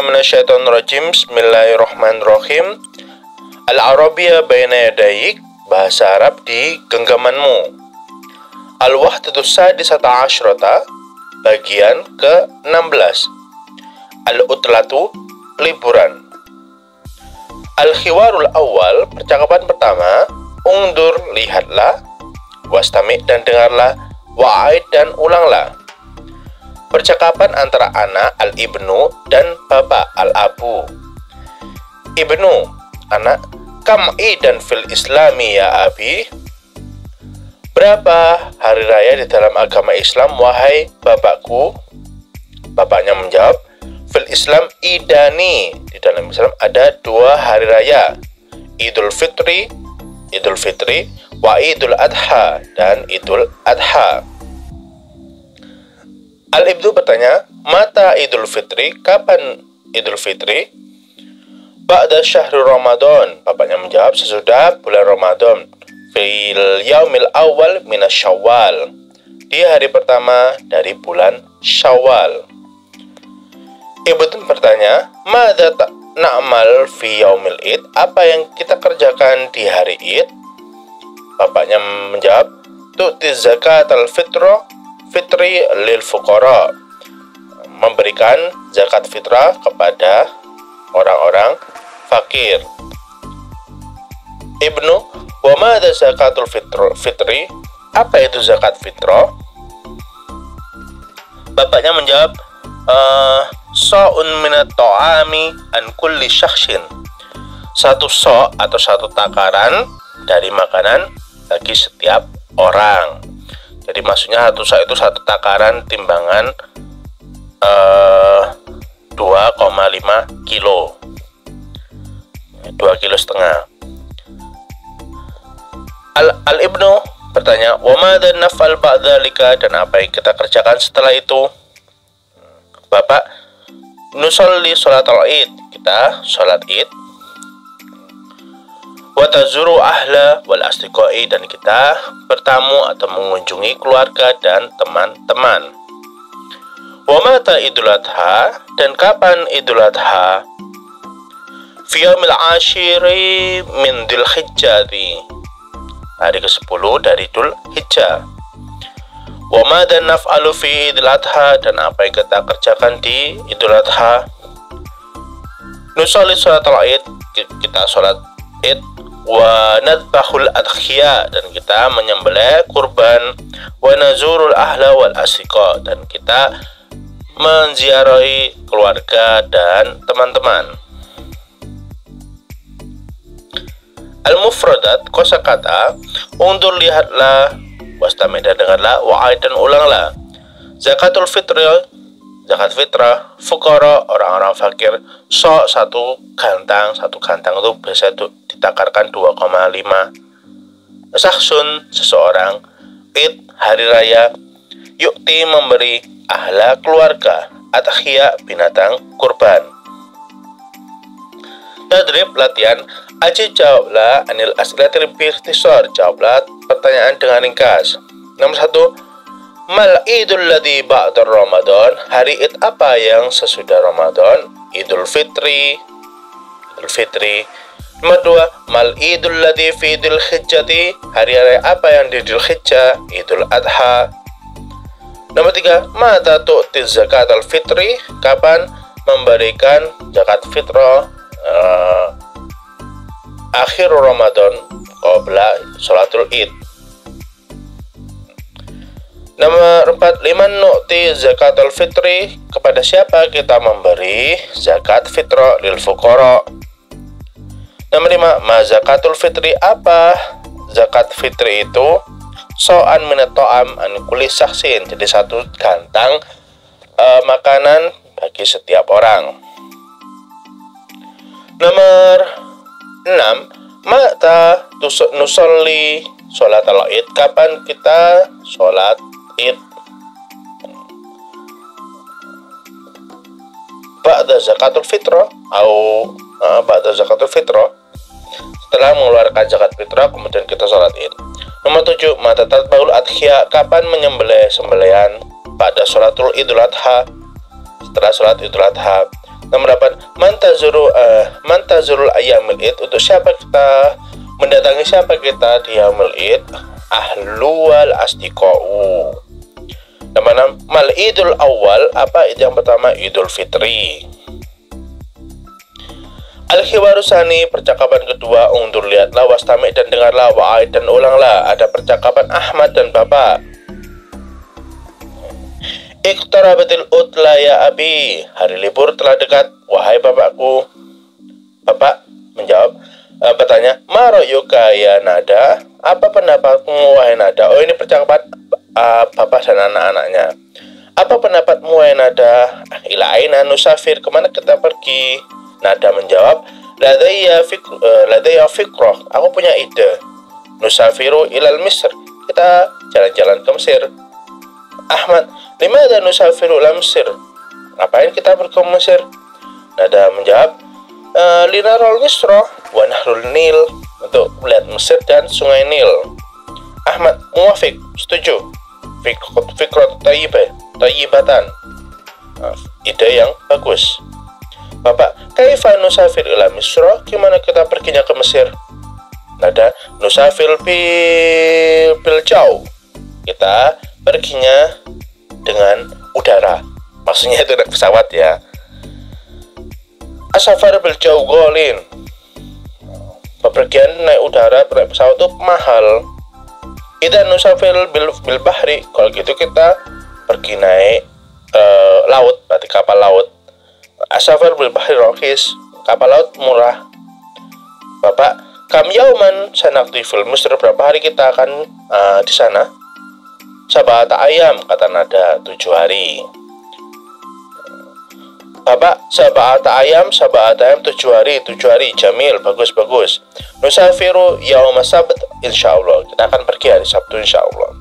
billahi minasyaitonir rajim. Bismillahirrahmanirrahim. Al-Arabiyya baina yadayik, bahasa Arab di genggamanmu. Al-Wahdatus Sadisata Asyrata, bagian ke-16. Al-Utlatu, liburan. Al-Khiwarul Awal, percakapan pertama. Ungdur, lihatlah. Wastami', dan dengarlah. Wa'aid, dan ulanglah. Percakapan antara anak al-ibnu dan bapak al-abu. Ibnu, anak, kam'i dan fil islami ya abi. Berapa hari raya di dalam agama Islam wahai bapakku? Bapaknya menjawab, fil Islam idani, di dalam Islam ada 2 hari raya, Idul Fitri, wa Idul Adha, dan Idul Adha. Al-Ibnu bertanya, mata Idul Fitri, kapan Idul Fitri? Ba'da syahri Ramadan, bapaknya menjawab, sesudah bulan Ramadan. Fil yaumil awal minas Syawal, di hari pertama dari bulan Syawal. Ibnu bertanya, madza na'mal fi yaumil id, apa yang kita kerjakan di hari id? Bapaknya menjawab, tu'ti zakatal fitri lil fuqara, memberikan zakat fitrah kepada orang-orang fakir. Ibnu, wa madza zakatul fitri, apa itu zakat fitrah? Bapaknya menjawab, sa'un minat ta'ami an kulli syakhsin, satu so' atau satu takaran dari makanan bagi setiap orang. Jadi maksudnya satu so' itu satu takaran timbangan 2,5 kilo, 2,5 kilo. Al-Ibnu bertanya, wa madza naf'al ba'dzalika, dan apa yang kita kerjakan setelah itu? Bapak, nusolli sholatal id, kita sholat id. Wa tazuru ahla wal asdiqai, dan kita bertamu atau mengunjungi keluarga dan teman-teman. Wa mata Idul Adha, dan kapan Idul Adha? Fi yaumil ashiri min Dzulhijjati, hari ke-10 dari Dzul Hijjah. Wa madza naf'alu fi Idul Adha, dan apa yang kita kerjakan di Idul Adha? Nusolli sholatal id, kita sholat id. Wa nadbahul adhiya, dan kita menyembelih kurban. Wa nazurul ahla wal asdiqa, dan kita menziarahi keluarga dan teman-teman. Al-Mufradat, kosakata. Undur, lihatlah. Wastami', dan dengarlah. Wa'aid, dan ulanglah. Zakatul fitri, zakat fitrah. Fuqara, orang-orang fakir. So, satu gantang itu biasa ditakarkan 2,5. Sahsun, seseorang. Id, hari raya. Yukti, memberi. Ahla, keluarga. Adhiya, binatang kurban. Tadrib, latihan. Aji, jawablah. Anil as'ilatil biikhtisar, jawablah pertanyaan dengan ringkas. Nomor 1, mal idul ladzi ba'da Ramadan, hari id apa yang sesudah Ramadan? Idul Fitri. Nomor 2, mal idul ladzi fi Dzul Hijjati, hari raya apa yang di Dzul Hijjah? Idul Adha. Nomor 3, mata tu'ti zakatal fitri, kapan memberikan zakat fitrah? Akhir Ramadan, qabla sholatul id. Nomor 4, liman nu'ti zakatul fitri, kepada siapa kita memberi zakat fitrah? Lil fuqara. Nomor 5, ma zakatul fitri, apa zakat fitri itu? So'an minat to'am an kulli syaksin, jadi satu gantang makanan bagi setiap orang. Nomor 6, mata nusolli sholatal id, kapan kita sholat id? Ba'da zakatul fitrah atau ba'da zakatul fitrah, setelah mengeluarkan zakat fitrah kemudian kita sholat id. Nomor 7, mata tatba'ul adhiya, kapan menyembelih sembelihan? Pada sholatul Idul Adha, setelah sholat Idul Adha. Nomor 8, mantazurul ayyamil id, untuk siapa kita mendatangi siapa kita di yaumul id? Ahlu wal asdiqa'u. Nomor 6, mal idul awal, apa id yang pertama? Idul fitri. Al-khiwarusani, percakapan kedua, undur lihatlah, wastami dan dengarlah, wa'aid dan ulanglah. Ada percakapan Ahmad dan Bapak. Iqtarabatil utla ya abi, hari libur telah dekat, wahai bapakku. Bapak menjawab, bertanya, ma ra'yuka ya Nada, apa pendapatmu wahai Nada? Oh, ini percakapan bapak dan anak-anaknya. Apa pendapatmu wahai Nada? Ila aina nusafir, kemana kita pergi? Nada menjawab, ladayya fikrah, aku punya ide. Nusafiru ilal Misr, kita jalan-jalan ke Mesir. Ahmad, limadha nusafiru ila Mesir, ngapain kita pergi ke Mesir? Nada menjawab, linarul Misra wa nahrul Nil, untuk melihat Mesir dan sungai Nil. Ahmad, muwafiq, setuju. Fikrat tayyibatan, ide yang bagus. Bapak, kaifa nusafir ila Misra, gimana kita perginya ke Mesir? Nada, nusafir bil jaw, kita perginya dengan udara, maksudnya itu naik pesawat ya. Asafar bil jaw golin, bepergian naik udara naik pesawat itu mahal. Kita nusafir bil bahri, kalau gitu kita pergi naik laut, berarti kapal laut. Asafar bil bahri rohis, kapal laut murah. Bapak, kam yauman sanaqdi fil Misr, berapa hari kita akan di sana? Sab'ata ayam, kata Nada, 7 hari. Bapak, sab'ata ayam 7 hari, jamil, bagus. Nusafiru yauma sabt, insyaallah, kita akan pergi hari Sabtu insyaallah.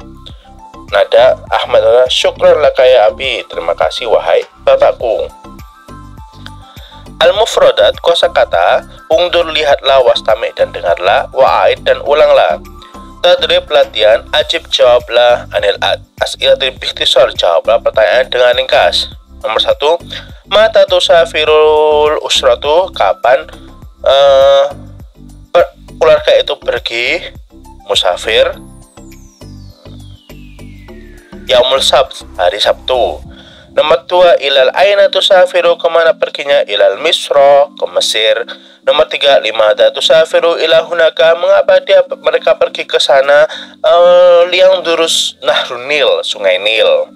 Nada, Ahmad, syukran laka ya abi, terima kasih wahai bapakku. Al-mufradat, kosakata, ungdur lihatlah, wastami dan dengarlah, wa'aid dan ulanglah. Tadrib latihan, ajib jawablah, anil as'ilatil bikhtisar, jawablah pertanyaan dengan ringkas. Nomor 1, mata tusafirul usratu, kapan keluarga itu pergi musafir? Yaumul Sabt, hari Sabtu. Nomor 2, ilal aina tusafiru, kemana perginya? Ilal Misra, ke Mesir. Nomor 3, limada tusafiru ila hunaka, mengapa mereka pergi ke sana? Liang durus nahrun Nil, sungai Nil.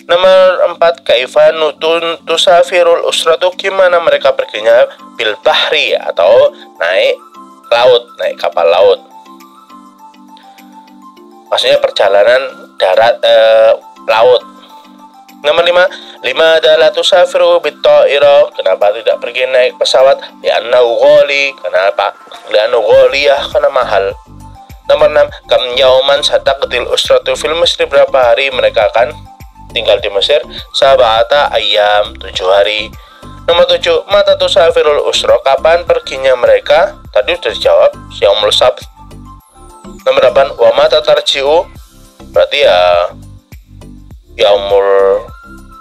Nomor 4, kaifa nutun tusafirul usratu, gimana mereka perginya? Bil bahri, atau naik laut, naik kapal laut. Maksudnya perjalanan darat, laut. Nomor 5, limada tusafiru bit-ta'ira, kenapa tidak pergi naik pesawat? Li'annahu ghali, kenapa? Li'annahu ghaliyah, karena mahal. Nomor 6, kam yauman sataqdil usratu fil Misri, berapa hari mereka akan tinggal di Mesir? Sab'ata ayyam, 7 hari. Nomor 7, mata tusafirul usra, kapan perginya mereka? Tadi sudah dijawab, yaumul sabt. Nomor 8, wa mata tarji'u, berarti ya yaumul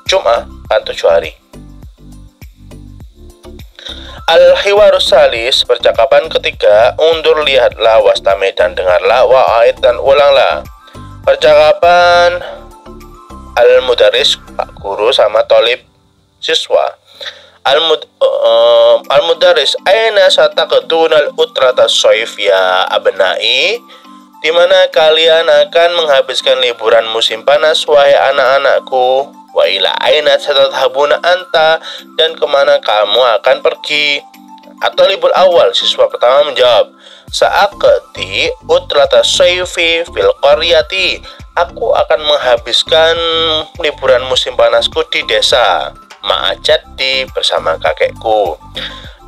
Jum'ah, kan 7 hari. Al-hiwarus salis, percakapan ketiga, undur lihatlah, wastami dan dengarlah, wa'aid dan ulanglah. Percakapan al-mudaris, pak guru sama tolib, siswa. Al-mudaris, aina sataqdunal utrata soif ya abnai, di mana kalian akan menghabiskan liburan musim panas wahai anak-anakku? Wa ila aina satadhabuna anta, dan kemana kamu akan pergi? Atau libur awal, siswa pertama menjawab, sa'aqdi utrata sayfi fil qaryati, aku akan menghabiskan liburan musim panasku di desa ma'ajaddi, bersama kakekku.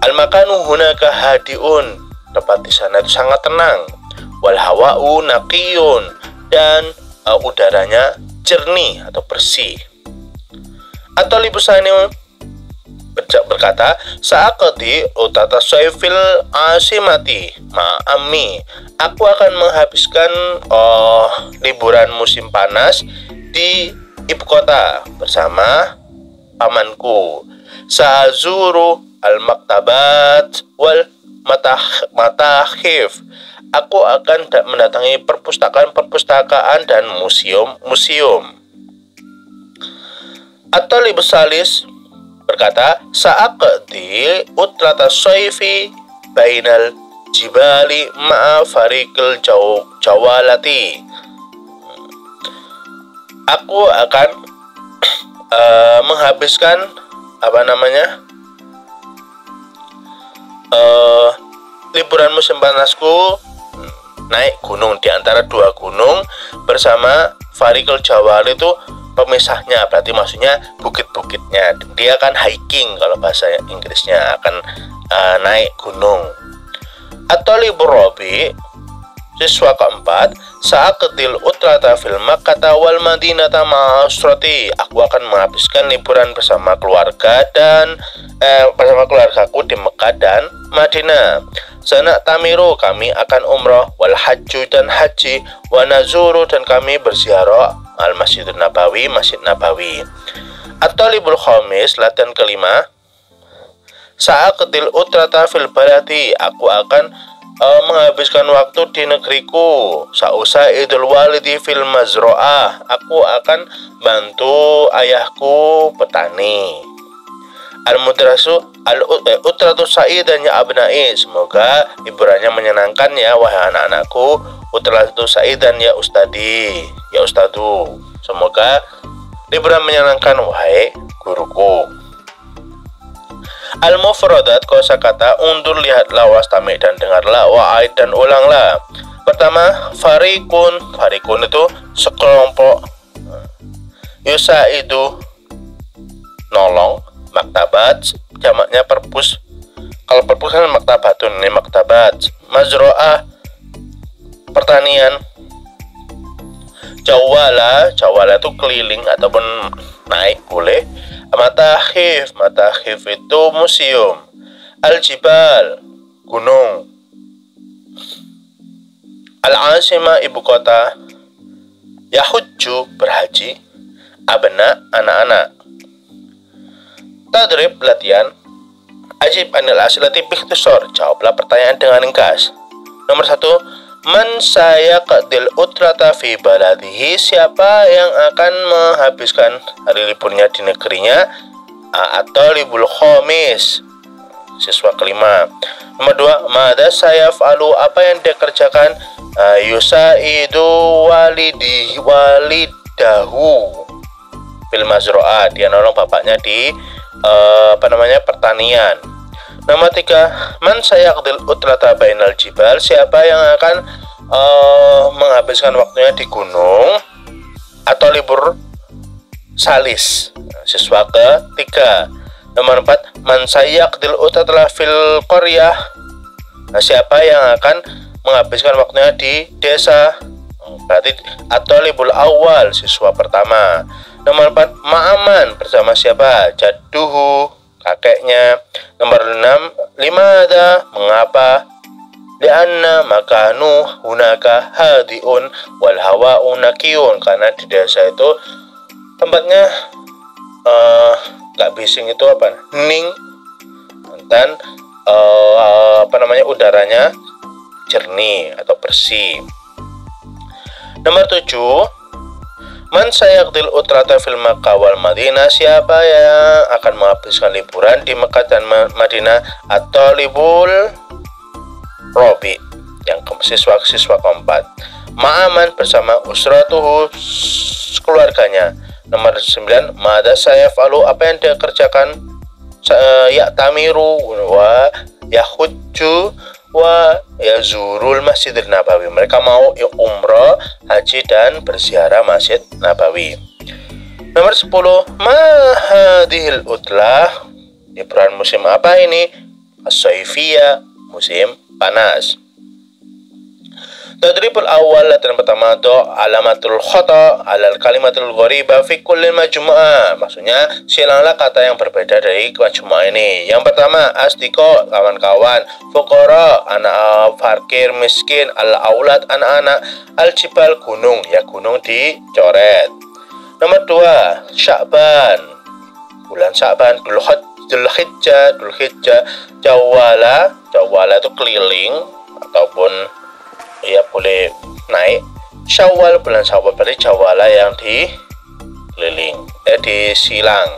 Al-makanu hunaka hadiun, tempat di sana itu sangat tenang. Wal hawa'u naqiyun, dan udaranya jernih atau bersih. Atau libusani berkata, sa'aqdi utata sayfil asimati ma'ami, aku akan menghabiskan liburan musim panas di ibu kota bersama pamanku. Sa'azuru al-maktabat wal matakhif. Aku akan mendatangi perpustakaan-perpustakaan dan museum-museum. At-Talib Salis berkata, Sa'aqdi utlata soifi bainal jibali ma'a farikil jawalati. Aku akan menghabiskan liburan musim panasku naik gunung di antara dua gunung bersama Farikul Jawal. Itu pemisahnya, berarti maksudnya bukit-bukitnya. Dia akan hiking kalau bahasa Inggrisnya, akan naik gunung. At-Talibur Rabi, siswa keempat, Sa'aqdil utrata fil Makkah wal Madinata ma'asrati. Aku akan menghabiskan liburan bersama keluarga dan bersama keluargaku di Mekah dan Madinah. Sana tamiru, kami akan umrah, wal hajju dan haji, wa nazuru dan kami berziarah al Masjidun Nabawi, Masjid Nabawi. At-Talibul Khamis, latihan kelima, Sa'aqdil utrata fil baladi. Aku akan menghabiskan waktu di negeriku. Sa'usaidul walidi fil mazro'ah. Aku akan bantu ayahku petani. Al-mudrasu al-utratu sa'idan ya abnai. Semoga liburannya menyenangkan ya wahai anak-anakku. Utratu sa'idan ya ustadi, ya ustadu. Semoga liburan menyenangkan wahai guruku. Al-mufradat, kosakata, undur, lihatlah, wastami dan dengarlah, wa'aid dan ulanglah. Pertama, farikun itu sekelompok, yusaidu nolong, maktabat jamaknya perpus. Kalau perpus kan maktabatun, ini maktabat. Mazro'ah pertanian. Jawala itu keliling ataupun naik boleh. Matakhif itu museum. Al-jibal gunung. Al-asima ibu kota. Yahujju berhaji. Abna anak-anak. Tadrib latihan. Ajib anil asilati bikhtisar, jawablah pertanyaan dengan ringkas. Nomor 1, man sayaqdil utrata fi baladihi. Siapa yang akan menghabiskan hari liburnya di negerinya? At-Talibul Khamis, siswa kelima. Nomor 2, mada sayaf'alu, apa yang dia kerjakan? Yusaidu walidahu fil mazro'ah, dia nolong bapaknya di pertanian. Nomor 3, man sayaqdil utlata bainal jibal. Siapa yang akan menghabiskan waktunya di gunung? Atau libur salis, siswa ketiga. Nomor 4, man sayaqdil utlata fil qaryah. Siapa yang akan menghabiskan waktunya di desa? Berarti atau libur awal, siswa pertama. Nomor 4, ma'aman, bersama siapa? Jadduhu, kakeknya. Nomor 5 ada mengapa? Lianna makanu hunaka hadiun wal hawa'u nakiyun. Karena di desa itu tempatnya gak bising, itu hening, dan udaranya jernih atau bersih. Nomor 7, man sayaqdil utrata fil Makkah wal Madinah. Siapa yang akan menghabiskan liburan di Mekah dan Madinah? At-Talibul Rabi, yang siswa keempat. Ma'aman, bersama usratuhu, keluarganya. Nomor 9, mada sayaf'alu, apa yang dia kerjakan? Ya'tamiru wa yahujju wa yazurul Masjidil Nabawi. Mereka mau umrah, haji dan berziarah Masjid Nabawi. Nomor 10, mahadihil utlah, liburan musim apa ini? As-saifiyah, musim panas. Tadribul awal, latihan pertama, do alamatul khata alal kalimatul ghariba fi kulli majmu'ah. Maksudnya silanglah kata yang berbeda dari majmu'ah ini. Yang pertama, asdiqo, kawan-kawan. Fuqara, anak fakir miskin. Al-aulad, anak-anak. Al-jibal, gunung, ya gunung dicoret. Nomor 2, Sya'ban, bulan Sya'ban. Dzulhijjah, Jawala itu keliling ataupun ya boleh naik. Syawal, bulan Syawal, berarti Jawala yang dikeliling, disilang.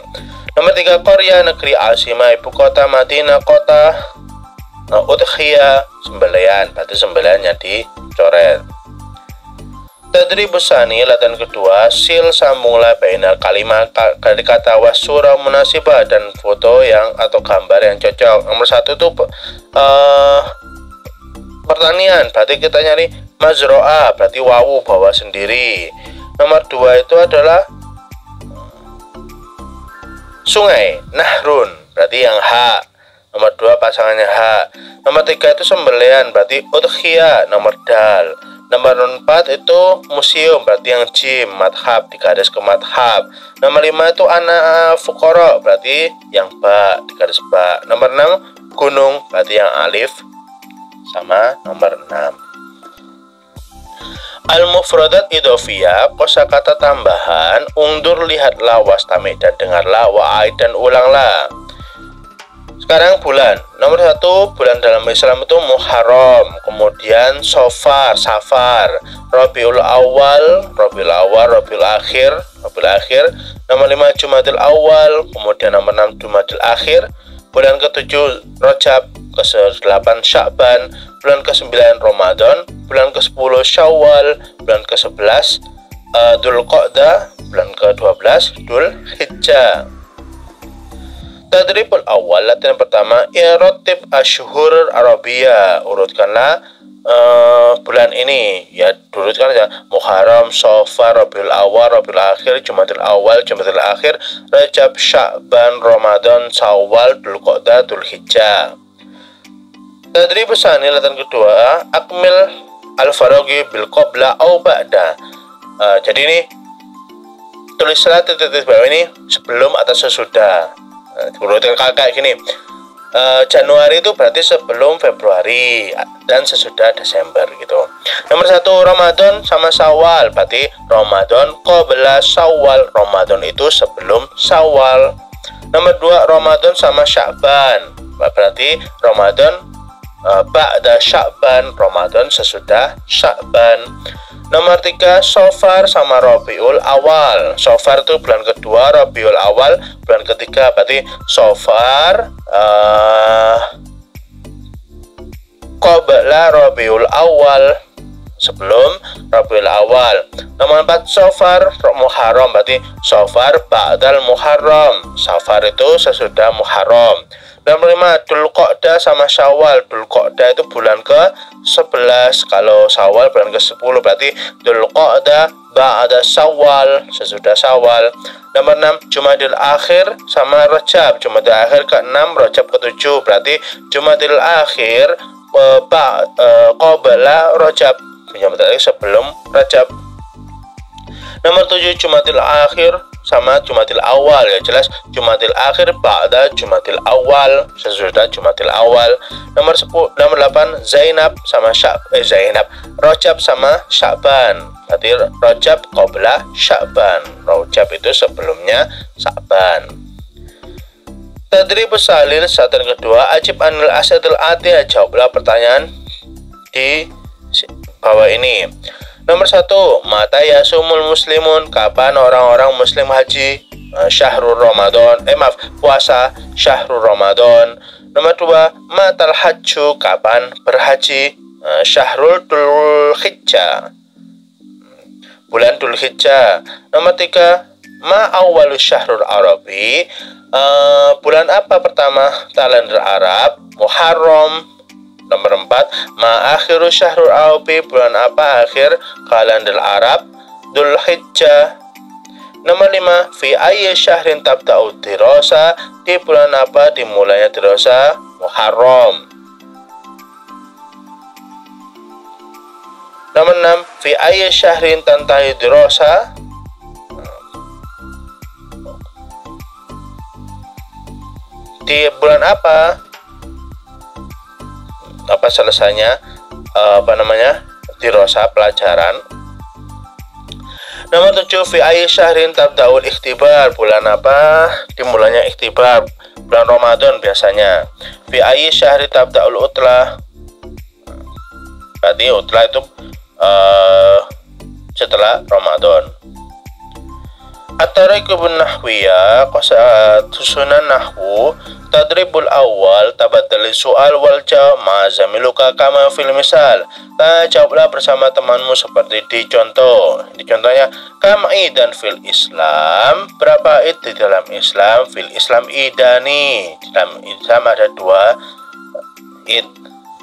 Nomor 3, Qarya, negeri Asimah, ibu kota. Madinah, kota. Udhiyah, sembelihan, berarti sembelihan yang dicoret. Tadribus tsani, latihan kedua, sil sambunglah bainal kalimat dari kata wasura munasibah dan foto yang atau gambar yang cocok. Nomor 1 itu pertanian, berarti kita nyari mazro'ah, berarti wawu, bawa sendiri. Nomor 2 itu adalah sungai, nahrun, berarti yang ha. Nomor 2 pasangannya ha. Nomor 3 itu sembelihan, berarti udhiyah, nomor dal. Nomor 4 itu museum, berarti yang jim, madhab, digaris ke madhab. Nomor 5 itu anak fukara, berarti yang ba, digaris ba. Nomor 6 gunung, berarti yang alif, sama nomor 6. Al-mufradat idhofiyah, kosakata tambahan. Undur, lihatlah, wastami, dan dengarlah, wa'ai, dan ulanglah. Sekarang bulan. Nomor 1, bulan dalam Islam itu Muharram, kemudian Safar, Rabiul Awal, Rabiul Akhir. Nomor 5 Jumadil Awal, kemudian nomor 6 Jumadil Akhir. Bulan ke-7 Rajab, ke-8 Sya'ban, bulan ke-9 Ramadan, bulan ke-10 Syawal, bulan ke-11 Dzulqa'dah, bulan ke-12 Dzulhijjah. Tadribul awal, latihan pertama, irotib asyhur Arabiyah, urutkanlah bulan ini, ya urutkan aja. Muharram, Safar, Rabiul Awal, Rabiul Akhir, Jumadil Awal, Jumadil Akhir, Rajab, Sya'ban, Ramadan, Syawal, Dzulqa'dah, Dzulhijjah. Tadribus tsani, latihan kedua, akmil al-faraghi bil qabla au ba'da. Jadi ini tulislah titik bawah ini sebelum atau sesudah. Urutkan kayak gini. Januari itu berarti sebelum Februari dan sesudah Desember gitu. Nomor 1 Ramadan sama Syawal, berarti Ramadan qabla Syawal, Ramadan itu sebelum Syawal. Nomor 2 Ramadan sama Sya'ban, berarti Ramadan ba'da Sya'ban, Ramadan sesudah Sya'ban. Nomor 3 Safar sama Rabiul Awal. Safar itu bulan kedua, Rabiul Awal bulan ketiga, berarti Safar qabla Rabiul Awal, sebelum Rabiul Awal. Nomor 4 Safar Muharram, berarti Safar ba'dal Muharram. Safar itu sesudah Muharram. Nomor 5 Dzulqa'dah sama Syawal. Dzulqa'dah itu bulan ke-11, kalau Syawal bulan ke-10, berarti Dzulqa'dah ba'da Syawal, sesudah Syawal. Nomor 6 Jumadil Akhir sama Rajab. Jumadil Akhir ke-6, Rajab ke-7, berarti Jumadil Akhir qabla Rajab, sebelum Rajab. Nomor 7 Jumadil Akhir sama Jumadil Awal, ya jelas Jumadil Akhir ba'da Jumadil Awal, sesudah Jumadil Awal. Nomor 8 Zainab sama Rajab sama Sya'ban, berarti Rajab qabla Sya'ban. Rajab itu sebelumnya Sya'ban. Tadribus salil, satuan kedua, ajib anil asadil atiyah, jawablah pertanyaan di bawah ini. Nomor 1 mata yasumul muslimun, kapan orang-orang muslim haji? Syahrul Ramadan, puasa Syahrul Ramadan. Nomor 2 matal hajju, kapan berhaji? Syahrul Dzulhijjah, bulan Dzulhijjah. Nomor 3 ma awwalu syahrul arabi, bulan apa pertama kalender Arab? Muharram. Nomor 4 ma akhiru syahrul arabi, bulan apa akhir kalender Arab? Dzulhijjah. Nomor 5 fi ayyi syahrin tabda'u dirasa, di bulan apa dimulainya dirasa? Muharram. Nomor 6 fi ayyi syahrin tantahi dirasa, di bulan apa selesainya dirasa, pelajaran. Nomor 7 fi ayyi syahrin tabda'ul ikhtibar, bulan apa dimulainya ikhtibar? bulan Ramadan biasanya. Fi ayyi syahri tabda'ul utlah. Berarti utlah itu setelah Ramadan. At-tariqubun nahwiyah, qasaat susunan nahwu, tadribul awal tabaddal soal wal jawab ma zamiluka kama fil misal. Jawablah bersama temanmu seperti di contoh. Di contohnya, kam idan fil Islam, berapa id di dalam Islam? Fil Islam idani, di dalam Islam ada 2 id.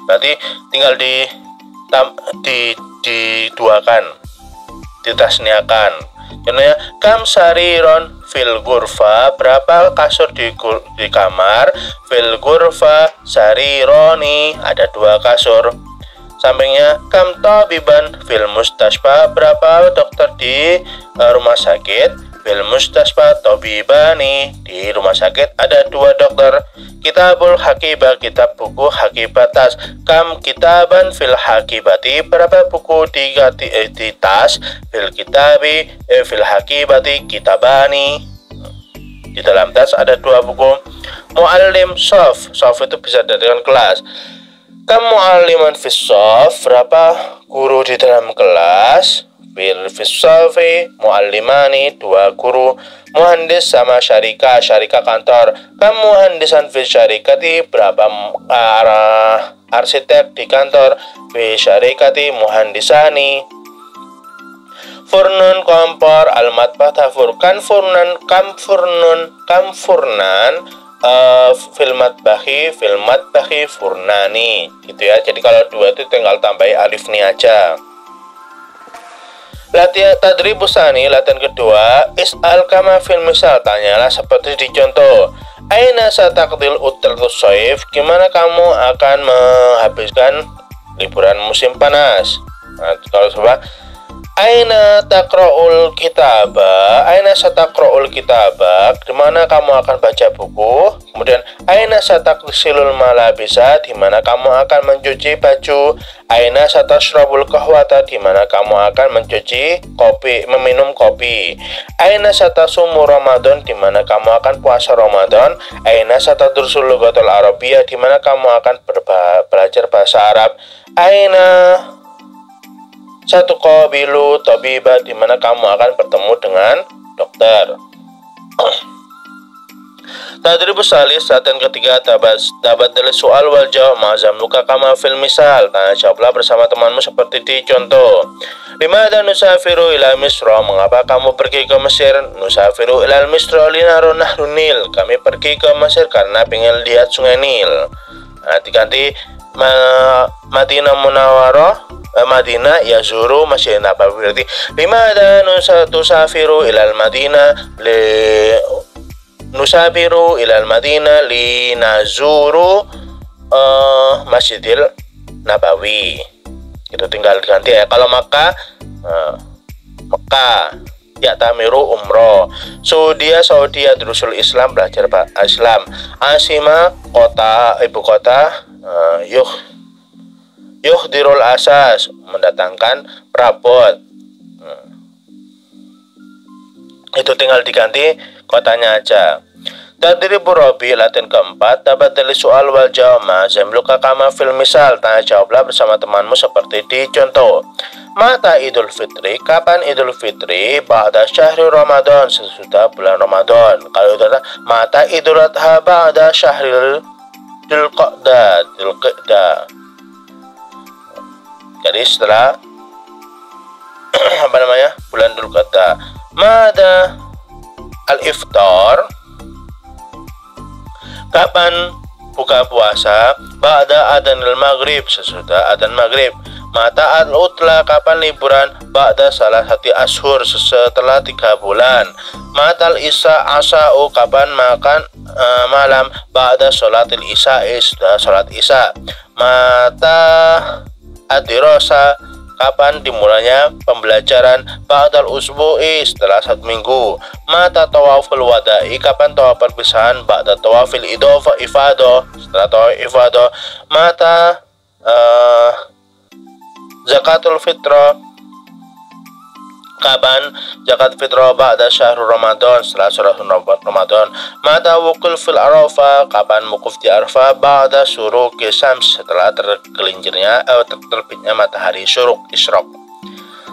Berarti tinggal diduakan, ditasniakan. Contohnya, kam sariron fil ghurfa, berapa kasur di kamar? Fil ghurfa sarironi, ada 2 kasur. Sampingnya, kam tabiban fil mustasfa, berapa dokter di rumah sakit? Fil mustasfa tabibani, di rumah sakit ada 2 dokter. Kitabul hakibah, kitab buku hakibatas. Kam kitaban fil hakibati, berapa buku di tas? Fil kitabi fil hakibati kitabani, di dalam tas ada 2 buku. Muallim sof, sof itu bisa dengan kelas. Kam mualliman fis sof, berapa guru di dalam kelas? Fil fisofi muallimani, 2 guru. Muhandis sama syarika, syarika kantor. Kam muhandisan fil syarikati, berapa arsitek di kantor? Fi syarikati muhandisani. Furnun kompor, almat patafur, kan furnan, kam furnan, filmat bahi furnani, gitu ya. Jadi kalau 2 itu tinggal tambahin alif nih aja. Latihan tadribusani, latihan kedua, is'al kama fil misal, tanyalah seperti di contoh. Aina sataqdil utratus shaif, gimana kamu akan menghabiskan liburan musim panas? Nah, kalau coba aina taqra'ul kitaba, aina sataqra'ul kitaba, di mana kamu akan baca buku. Kemudian aina sataqsilul malabisa, di mana kamu akan mencuci baju. Aina satashrabul qahwata, di mana kamu akan mencuci kopi, meminum kopi. Aina satasumu Ramadan, di mana kamu akan puasa Ramadan. Aina satadrusul lughatul arabiyyah, di mana kamu akan belajar bahasa Arab. Aina satu qabilu tabiba, di mana kamu akan bertemu dengan dokter. Tadribus salis, latihan ketiga, tabaddal soal wal jawab ma'zam luka kama fil misal. Nah, jawablah bersama temanmu seperti di contoh. Limadha nusafiru ila Misra, mengapa kamu pergi ke Mesir? Nusafiru ila Misra linaro nahrun Nil, kami pergi ke Mesir karena pengen lihat sungai Nil. Nah, diganti Madinah Munawwarah, Madinah yazuru Masjid Nabawi. Berarti limadha nusafiru ilal Madinah nusafiru ilal Madinah linazuru Masjidil Nabawi. Itu tinggal diganti ya. Kalau Makkah Mekah, ya tamiru umroh. Saudi Drusul Islam, belajar Islam. Asima, kota, ibu kota. Yuhdirul asas, mendatangkan perabot. Itu tinggal diganti kotanya aja. Tadribur rabi, latihan keempat, tabaddal soal wal jawab ma'zam luka kama fil misal. Tanya jawablah bersama temanmu seperti di contoh. Mata Idul Fitri, kapan Idul Fitri? Ba'da syahri Ramadan, sesudah bulan Ramadan. Kalau itu mata Idul Adha ba'da syahril Dzulqa'dah. Jadi setelah bulan Dzulqa'dah. Mada al-iftar, kapan buka puasa? Ba'da adzanil maghrib, sesudah adzan maghrib. Mata al-utla, kapan liburan? Ba'da salasati ashur, setelah 3 bulan. Mata al-isya asa'u, kapan makan malam? Ba'da sholatil isya'i, sudah sholat isya. Mata ad-dirasa, kapan dimulainya pembelajaran? Ba'dal usbu'i, setelah 1 minggu. Mata tawaful wada'i, kapan tawaf perpisahan? Ba'da tawafil ifadah, setelah tawaf ifadah. Mata zakatul fitrah, Kapan zakat fitrah ba'da syahrul Ramadan, setelah surat Ramadan. Mata wukul fil Arafah, kapan wukuf di Arafah ba'da syuruqi syams, setelah terbitnya matahari syuruk isyraq.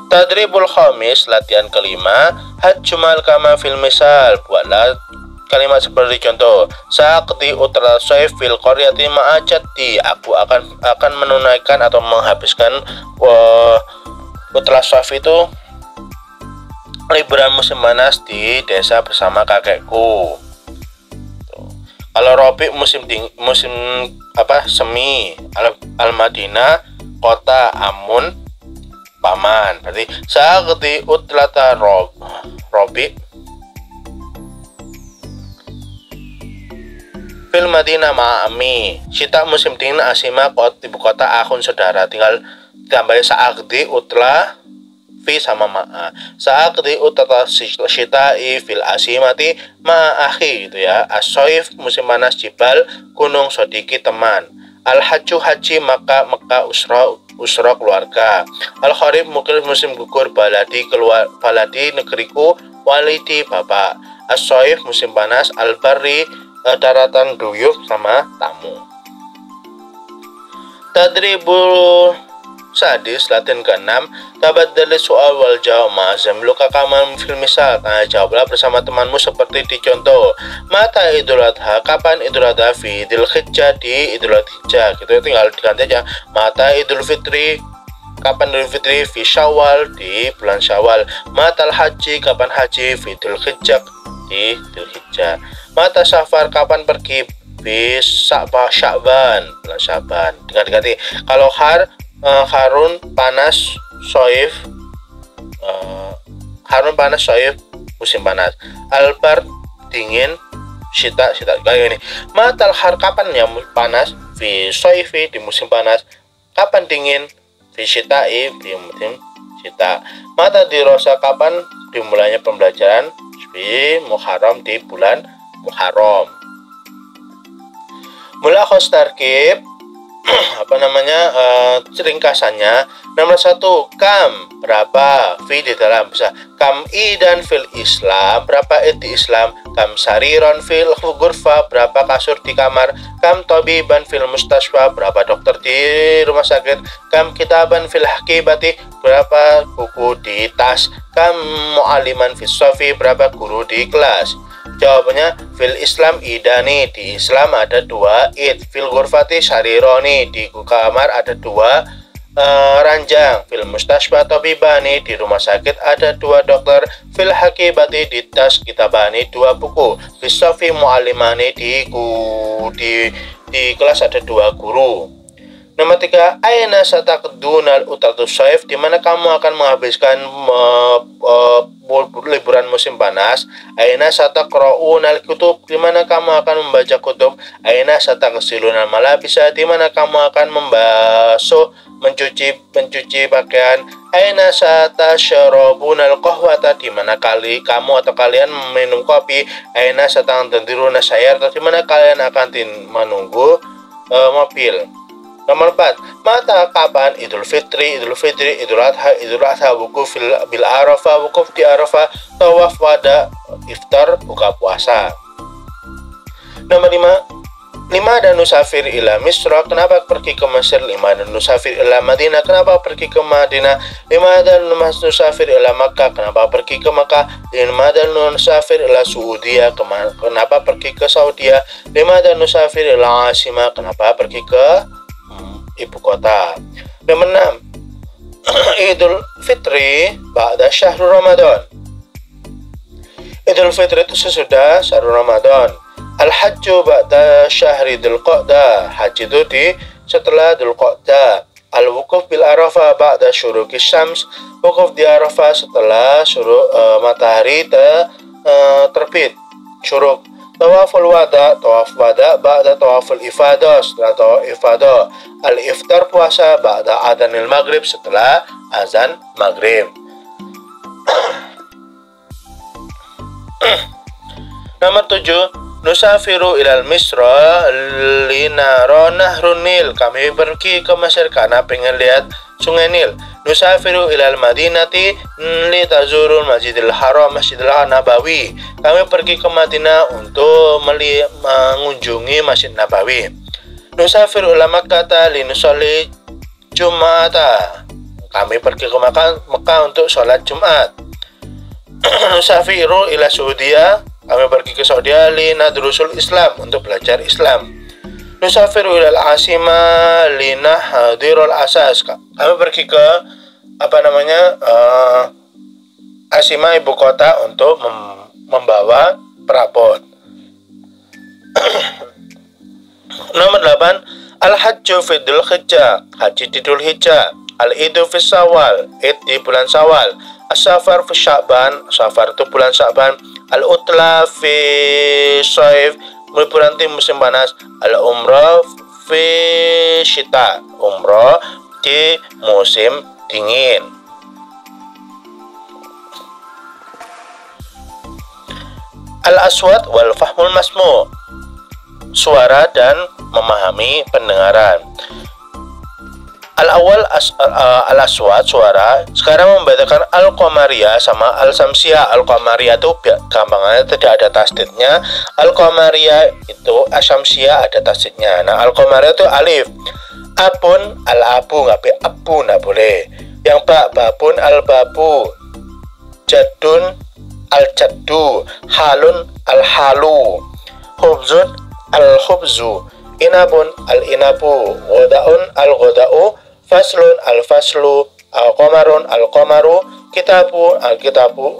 Tadribul khamis, latihan kelima. Hajjumal kama fil misal, buatlah kalimat seperti contoh. Saqdi utra soif fil qaryati ma'ajati, aku akan menunaikan atau menghabiskan utra soif itu liburan musim panas di desa bersama kakekku. Tuh. Kalau Robi musim semi, Al-Madinah kota, Amun paman. Berarti saqdi utlata Robi fil Madinah ma'ami, Syita musim dingin Asima ibu kota akun saudara. Tinggal tambah sa'aqdi utla fi sama ma'a. Sa'aqdi utla syita'i fil asimati ma'akhi gitu ya. As-soif musim panas Jibal gunung sodiki teman. Al-hajju haji Maka usra keluarga. Al-kharib mukil musim gugur baladi negeriku walidi bapak. As-soif musim panas Al-barri daratan duyuf sama tamu. Tadribul sadis, latihan ke-6. Tabaddal soal wal jawab ma'azam luka kaman fil misal, tanya jawablah bersama temanmu seperti di contoh. Mata Idul Adha, kapan Idul Adha? Fi Idul Hijjah, di Idul Hijjah. Gitu, tinggal diganti aja. Mata Idul Fitri, kapan Idul Fitri? Fi Syawal, di bulan Syawal. Matal Haji, kapan haji? Fi Idul Hijjah, di Idul Hijjah. Mata Safar, kapan pergi? Fi Sya'ban, bulan Sya'ban. Diganti. Kalau harun panas soif, harun panas soif musim panas. Albar dingin syita kayak ini. Matal har, kapan ya panas? Fi soifi, di musim panas. Kapan dingin? Fi syita'i, di musim syita. Mata dirosa, kapan dimulainya pembelajaran? Fi Muharram, di bulan Muharram. Mulakhos tarkib ringkasannya. Nomor 1, kam berapa, fi di dalam bisa. Kam idan fil Islam, berapa id di Islam. Kam sariron fil ghurfa, berapa kasur di kamar. Kam tabiban fil mustasfa, berapa dokter di rumah sakit. Kam kitaban fil hakibati, berapa buku di tas. Kam mu'aliman fis sofi, berapa guru di kelas. Jawabannya fil Islam idani, di Islam ada 2 id. Fil ghurfati sarironi, di kamar ada 2 ranjang. Fil mustasfa tabibani, di rumah sakit ada 2 dokter. Fil hakibati, di tas kitabani 2 buku. Fil sofi mu'alimani, di kelas ada 2 guru. Nomor 3, aina sataqdunal utatus saif, di mana kamu akan menghabiskan liburan musim panas. Aina sataqraunal kutub, di mana kamu akan membaca kutub. Aina sataqsilunal malabisa, di mana kamu akan membasuh mencuci pakaian. Aina satasyrabunal qahwata, di mana kamu atau kalian minum kopi. Aina sataqdiruna sayar, di mana kalian akan menunggu mobil. Nomor 4, mata kapan Idul Fitri, Idul Adha, wukuf bil Arafah, wukuf di Arafah, tawaf wada, iftar, buka puasa. Nomor 5 dan nusafir ila Misra, kenapa pergi ke Mesir. 5 dan nusafir ila Madinah, kenapa pergi ke Madinah. 5 dan nusafir ila Makkah, kenapa pergi ke Makkah. 5 dan nusafir ila Saudia, kenapa pergi ke Saudia. 5 dan nusafir ila Asimah, kenapa pergi ke ibu kota. Nomor 6, Idul Fitri ba'da syahrul Ramadan. Idul Fitri itu sesudah syahrul Ramadan. Al-hajju ba'da syahri Dzul Qa'dah, haji itu setelah Dzul Qa'dah. Al-wukuf bil Arafah ba'da syuruqi syams, wukuf di Arafah setelah matahari terbit syuruk. Tawaful wada, tawaf wada ba'da tawaful ifadah, setelah tawaf ifadah. Al-iftar, puasa ba'da adzanil maghrib, setelah azan maghrib. Nomor 7, nusafiru ilal Misra linara nahrun Nil, kami pergi ke Mesir karena pengen lihat sungai Nil. Nusafiru ilal Madinati li tazurul Masjidil Haram, Masjidil Nabawi. Kami pergi ke Madinah untuk mengunjungi Masjid Nabawi. Nusafiru ila Makkah li nusolli Jum'ata. Kami pergi ke Mekah untuk sholat Jumat. Nusafiru ila Saudia. Kami pergi ke Saudi li nadrusul Islam, untuk belajar Islam. Nusafiru ilal Asima li nahdirul asas. Kami pergi ke Asima, ibu kota, untuk membawa perabot. Nomor 8, Al-Hajju fi Dzul Hijjah, haji di Dzul Hijjah. Al-Idu fi Syawal, Id di bulan Syawal. As-Safar fi Sya'ban, Safar itu bulan Sya'ban. Al-Utla fi Shaif, berhenti musim panas. Al-Umrah fi Syita, umrah di musim dingin. Al-Aswad wal Fahmul Masmu, suara dan memahami pendengaran. Al-awwal al-aswad, suara. Sekarang membedakan al-qamariyah sama al-samsiyah. Al-qamariyah itu gampangnya tidak ada tasdidnya. Al-qamariyah itu asamsiyah ada tasdidnya. Nah, al-qamariyah itu alif. Abun al-abu, nggak abu, nggak boleh. Yang babun al-babu. Jadun al-jaddu. Halun al-halu. Khubzun al-khubzu. Inabun al-inabu. Ghoda'un al-ghoda'u. Faslun al-faslu. Al-qamarun al-qamaru. Kitabu al-kitabu,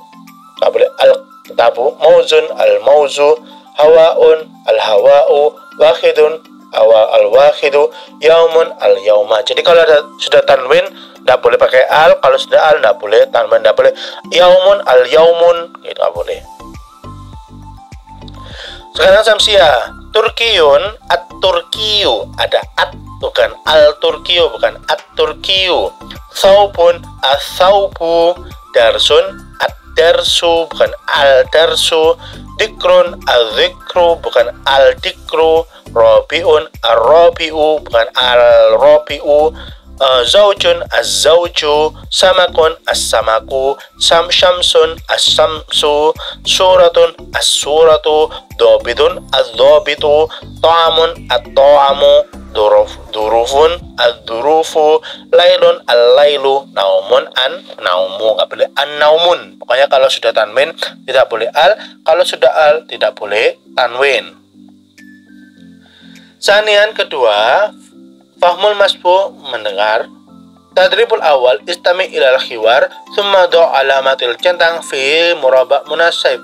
nggak boleh al-kitabu. Mauzun al-mauzu. Hawa'un al-hawa'u. Wakhidun al-wakhidu. Yaumun al-yauma. Jadi kalau sudah tanwin nggak boleh pakai al, kalau sudah al nggak boleh tanwin, nggak boleh. Yaumun al-yaumun, gitu nggak boleh. Sekarang samsiah. Turkiyun, at-turkiyu, ada at, bukan al-turkiyu, bukan at-turkiyu. Saubun, as-saubu. Darsun, ad-darsu, bukan al-darsu. Dikrun, al-dikru, bukan al-dikru. Robiun, ar-robiu, bukan al-robiu. Zaujun, az-zauju. Samakun, as-samaku. Syamsun, as-samsu. Suratun, as-suratu. Dobitun, az-dobitu. Ta'amun, at-ta'amu. Durufun, ad-durufu. Lailun, al-lailu. Naumun, an-naumu. Nggak boleh an-naumun. Pokoknya kalau sudah tanwin tidak boleh al, kalau sudah al tidak boleh tanwin. Sanian kedua, fahmul masbu, mendengar. Tadribul awal, istami ilal khiwar, summa do' alamatil centang fi murabak munasib.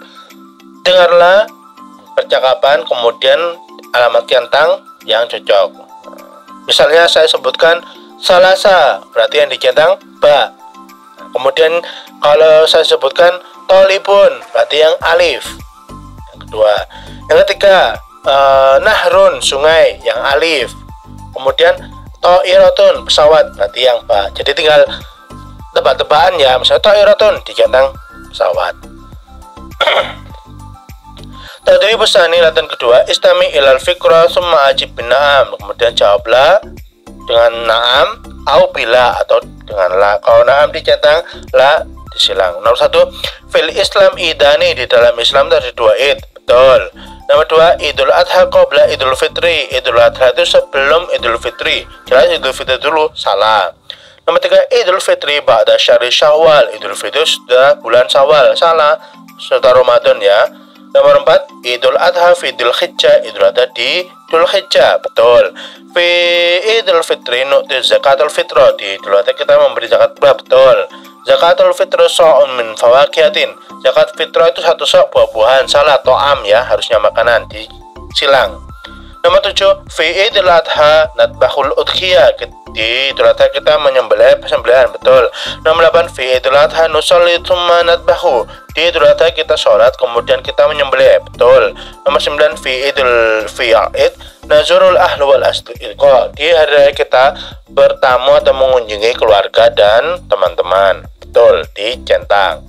Dengarlah percakapan, kemudian alamat centang yang cocok. Misalnya saya sebutkan salasa, berarti yang dicentang ba. Kemudian kalau saya sebutkan tolibun, berarti yang alif. Yang kedua. Yang ketiga, nahrun, sungai, yang alif. Kemudian to'iratun, pesawat, berarti yang ba. Jadi tinggal tebak-tebakan ya. Misalnya to'iratun dicentang pesawat. Tadi pesani latihan kedua, istami ilal fikra summa ajib bin na'am. Kemudian jawablah dengan na'am au bila, atau dengan la. Kalau na'am dicentang, la disilang. Nomor 1, fil Islam idani, di dalam Islam ada 2 id. Betul. Nomor 2, Idul Adha qabla Idul Fitri. Idul Adha itu sebelum Idul Fitri. Jelas Idul Fitri dulu, salah. Nomor 3, Idul Fitri ba'da syahri Syawal. Idul Fitri sudah bulan Syawal, salah. Sudah Ramadan ya. Nomor 4, Idul Adha fi Dzul Hijjah. Idul Adha di Dzul Hijjah, betul. Fi Idul Fitri nu'ti zakatul fitra. Di Idul Adha kita memberi zakat buah, betul. Zakatul fitra sa'un min fawakihatin. Zakat fitrah itu 1 sok buah-buahan, salah. To'am ya, harusnya makanan, disilang. Nomor 7, fi Idul Adha nadbahul udhiyah. Di Idul Adha kita menyembelih sembelihan, betul. Nomor 8, fi Idul Adha nusolli tsumma nadbahu. Di Idul Adha kita sholat kemudian kita menyembelih, betul. Nomor 9, fi Id nazurul ahlu wal asdiqa. Di hari raya kita bertamu atau mengunjungi keluarga dan teman-teman, betul, dicentang.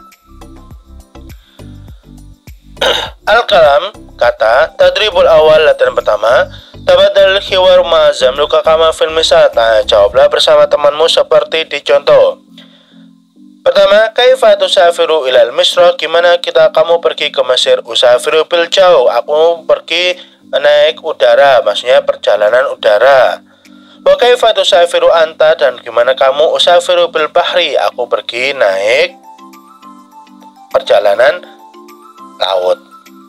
Al-kalam, kata. Tadribul awal, latihan pertama. Tabadal khiwar ma'azam luka kama fil misal. Nah, jawablah bersama temanmu seperti di contoh. Pertama, kaifa tusafiru ilal Misra? Gimana kamu pergi ke Mesir? Usafiru bil jaw. Aku pergi naik udara, maksudnya perjalanan udara. Wa kaifa tusafiru anta? Dan gimana kamu? Usafiru bil bahri. Aku pergi naik perjalanan laut.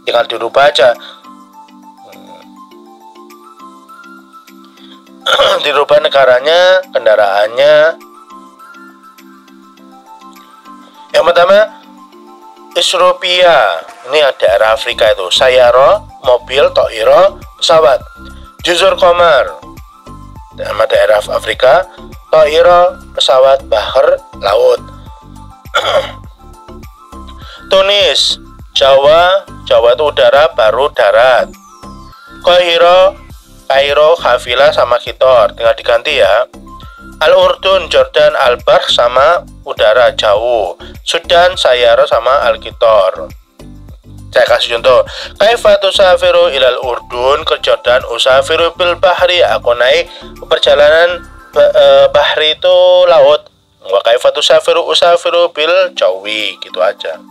Tinggal dirubah aja. Dirubah negaranya, kendaraannya. Yang pertama, Isropia. Ini daerah Afrika itu. Sayaro, mobil, toiro, pesawat. Juzur Qamar, nama daerah Afrika. Toiro, pesawat, bahar, laut. Tunis, Jawa. Jawa itu udara, baru darat. Kairo, kafilah sama kitor. Tinggal diganti ya. Al-Urdun, Jordan, Al-Bahr sama udara jauh. Sudan, Sayaro sama Al-Kitor. Saya kasih contoh. Kaifa tusafiru ilal Urdun? Ke Jordan. Usafiru bil bahri. Aku naik perjalanan bahri itu laut. Wa kaifa tusafiru? Usafiru bil jawi. Gitu aja.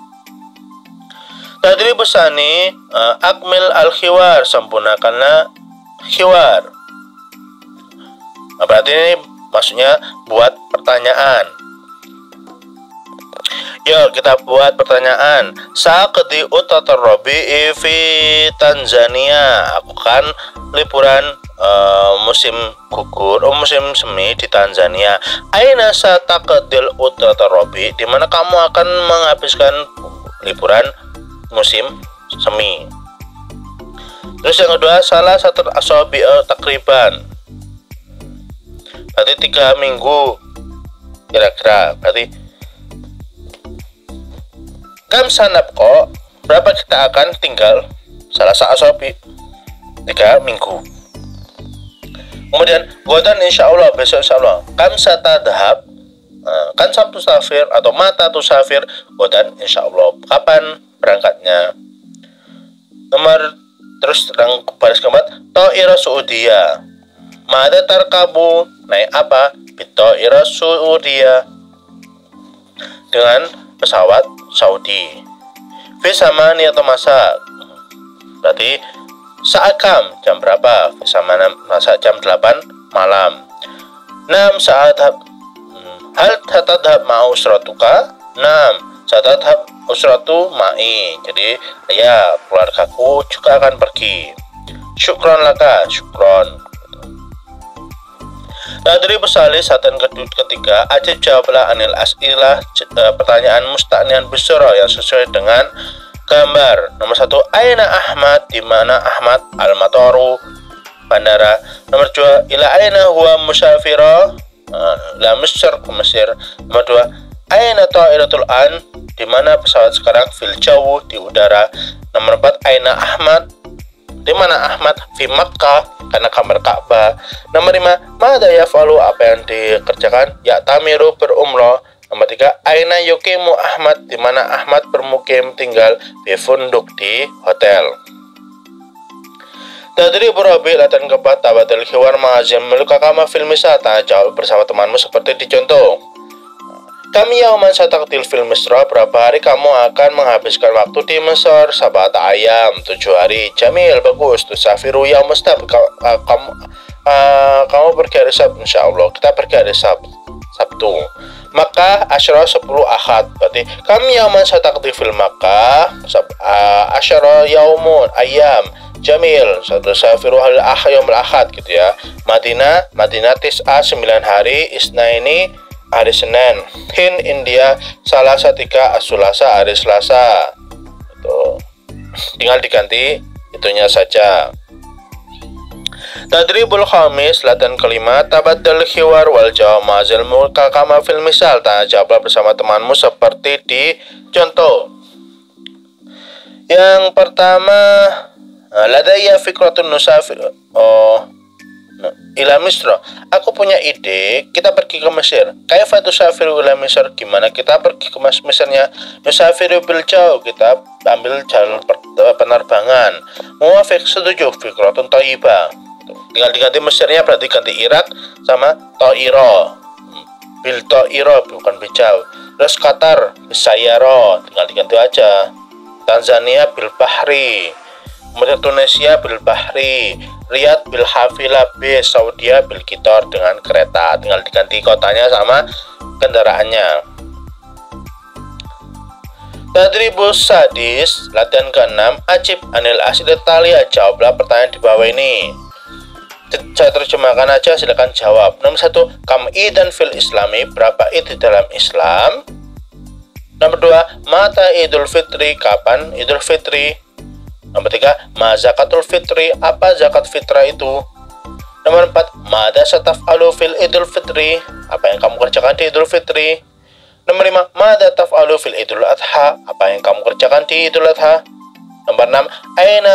Tadrib Tsani, akmil al-khiwar. Sempurnakanlah khiwar. Nah, berarti ini maksudnya buat pertanyaan. Yuk kita buat pertanyaan. Saqdi utatar rabi'i fi Tanzania. Aku kan liburan musim gugur, musim semi di Tanzania. Aina sataqdil utatar rabi'? Di mana kamu akan menghabiskan liburan musim semi? Terus yang kedua, salah satu asabi takriban. Berarti 3 minggu kira-kira. Berarti kam sanap kok, berapa kita akan tinggal? Salah satu asabi 3 minggu. Kemudian godan insyaallah, besok insyaallah. Kam satadhab, kan sabtu safir atau mata tu safir. Godan insyaallah, kapan berangkatnya? Nomor terus baris keempat, Ta'ira Saudia. Mada tarkabu, naik apa? Ta'ira Saudia, dengan pesawat Saudi. Fisama atau masak, berarti saakam, jam berapa? Fisama masak jam 8 malam. 6 saat hal tatadhab mau usratuka. 6 saat tatadhab usratu ma'i. Jadi ya keluargaku juga akan pergi. Syukron laka, syukron. Tadrib Salis, satan ketiga, ajib jawablah anil as'ilah, pertanyaan musta'nian bisyara yang sesuai dengan gambar. Nomor 1, aina Ahmad? Di mana Ahmad? Al-Mataru, bandara. Nomor 2, ila aina huwa musafira? La Misr, ke Mesir. Nomor 2, aina ta'iratul an? Di mana pesawat sekarang? Fil jawu, di udara. Nomor 4, aina Ahmad? Di mana Ahmad? Fi Makkah, karena gambar Ka'bah. Nomor 5, mada yaf'alu? Apa yang dikerjakan? Ya tamiru, berumrah. Nomor 3, aina yukimu Ahmad? Di mana Ahmad bermukim, tinggal? Fi funduk, di hotel. Tadrib Rabi, latihan keempat, tabatul khiwar ma'azim meluka kama fil misal. Jawab bersama temanmu seperti di contoh. Kami yauman sataktil fil Misra, berapa hari kamu akan menghabiskan waktu di Mesir? Sabat ayam, 7 hari. Jamil, bagus. Tusafiru yaum mustab, kamu pergi hari Sabtu, insyaallah. Kita pergi hari Sabtu. Maka asyara 10 ahad. Berarti kami yauman sataktil fil Makkah, asyara yaumun ayam. Jamil, tusafiru hal yaumul ahad, gitu ya. Madinah tis'a 9 hari. Isnaini, hari Senin. Hin, India, Salasa 3, Asulasa, hari Selasa. Itu tinggal diganti itunya saja. Tadribul khamis, latihan kelima, tabaddal khiwar wal jawab ma'azil mulka kama fil misal. Jawablah bersama temanmu seperti di contoh. Yang pertama, ladayya fikratun nusafir ila Misra. Aku punya ide, kita pergi ke Mesir. Kaifa tusafiru ila Misr? Gimana kita pergi ke Mesirnya? Nusafiru bil jaw, kita ambil jalur penerbangan. Muwafiq, setuju. Fikratun thayyibah. Tinggal diganti Mesirnya, berarti ganti Irak sama Ta'ira. Bil Ta'ira, bukan bil jaw. Terus Qatar Bisayaro, tinggal diganti aja. Tanzania bil bahri. Kemudian Tunisia bil bahri. Riyadh bil hafila bis. Saudia bil kitor, dengan kereta. Tinggal diganti kotanya sama kendaraannya. Tadribus sadis, latihan ke-6. Ajib anil asid talia, jawablah pertanyaan di bawah ini. Saya terjemahkan aja, silakan jawab. Nomor 1, kam idan fil islami, berapa id di dalam Islam? Nomor 2, mata idul fitri, kapan idul fitri? Nomor 3, ma zakatul fitri, apa zakat fitrah itu? Nomor 4, mada sataf'alu fil idul fitri, apa yang kamu kerjakan di idul fitri? Nomor 5, mada taf'alu fil idul adha, apa yang kamu kerjakan di idul adha? Nomor 6, aina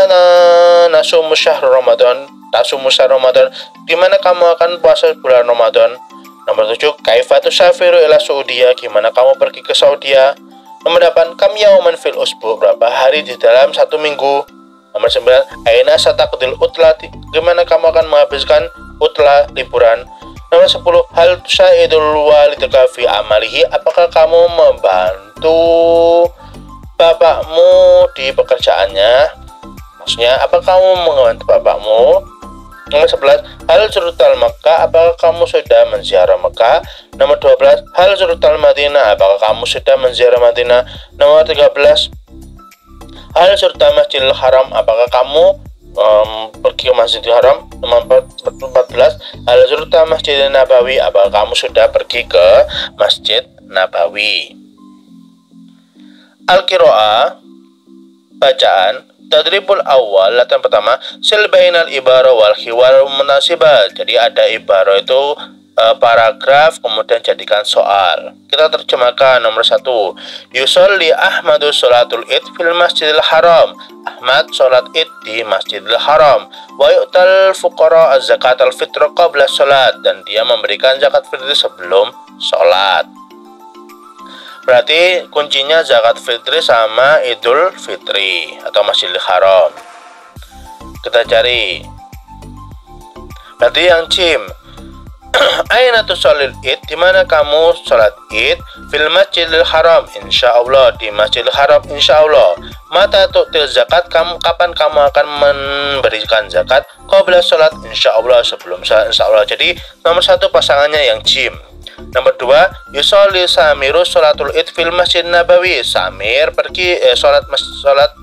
nasumu syahrul ramadan, tasumu syahrul ramadan, di mana kamu akan puasa bulan Ramadan? Nomor 7, kaifa tusafiru ila Saudia, gimana kamu pergi ke Saudia? Nomor 8, kam yauman fil usbu, berapa hari di dalam satu minggu? Nomor 9, aina sataqdil utla, gimana kamu akan menghabiskan utla, liburan? Nomor 10, hal tusaidul walidaka fi amalihi, apakah kamu membantu bapakmu di pekerjaannya? Maksudnya, apa kamu membantu bapakmu? Nomor 11, hal zurutal Makkah, apakah kamu sudah menziarah Makkah? Nomor 12, hal zurutal Madinah, apakah kamu sudah menziarah Madinah? Nomor 13, hal zurutal Masjidil Haram, apakah kamu pergi ke Masjidil Haram? Nomor 14, hal zurutal Masjidil Nabawi, apakah kamu sudah pergi ke Masjid Nabawi? Al-Qira'ah, bacaan. Tadribul awal, latihan pertama, sil bainal ibara wal khiwar munasibah. Jadi ada ibara itu paragraf, kemudian jadikan soal. Kita terjemahkan. Nomor 1, yusolli Ahmadu sholatul id fil masjidil haram, Ahmad sholat id di Masjidil Haram. Wa yu'tal fuqara az-zakat al-fitr qabla sholat, dan dia memberikan zakat fitri sebelum sholat. Berarti kuncinya zakat fitri sama idul fitri atau Masjidil Haram. Kita cari. Berarti yang jim, aina tusallil id, di mana kamu sholat id? Fil Masjidil Haram, insyaallah, di Masjidil Haram insyaallah. Mata tu'til zakat, kapan kamu akan memberikan zakat? Qabla sholat, insyaallah, sebelum sholat insyaallah. Jadi nomor 1 pasangannya yang jim. Nomor 2, yusolli Samiru sholatul id fil Masjid Nabawi, Samir pergi sholat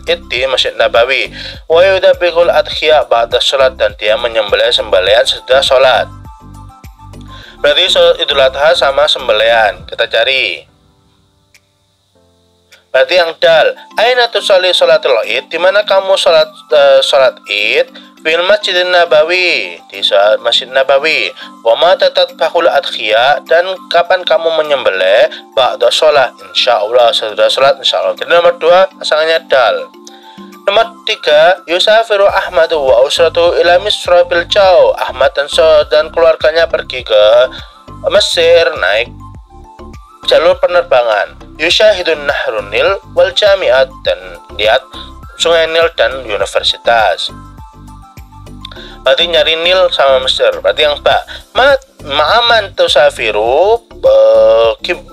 id di Masjid Nabawi. Wa yudabbihul adhiya ba'da sholat, dan dia menyembelih sembelihan sesudah sholat. Berarti sholat Idul Adha sama sembelihan. Kita cari. Berarti yang dal, aina tusolli sholatul id, di mana kamu sholat id? Fil Masjid Nabawi, di Masjid Nabawi. Wa ma tatbahul adhiya, dan kapan kamu menyembelih? Ba'da sholat, insyaallah, sesudah sholat insyaallah. Jadi nomor 2 pasangannya dal. Nomor 3, yusafiru Ahmadu wa usratu ila Misra bil Jau, Ahmad dan keluarganya pergi ke Mesir naik jalur penerbangan. Yusyahidun nahrun Nil wal jami'at, dan lihat Sungai Nil dan universitas. Berarti nyari Nil sama Mesir. Berarti yang ba, ma'aman tusafiru,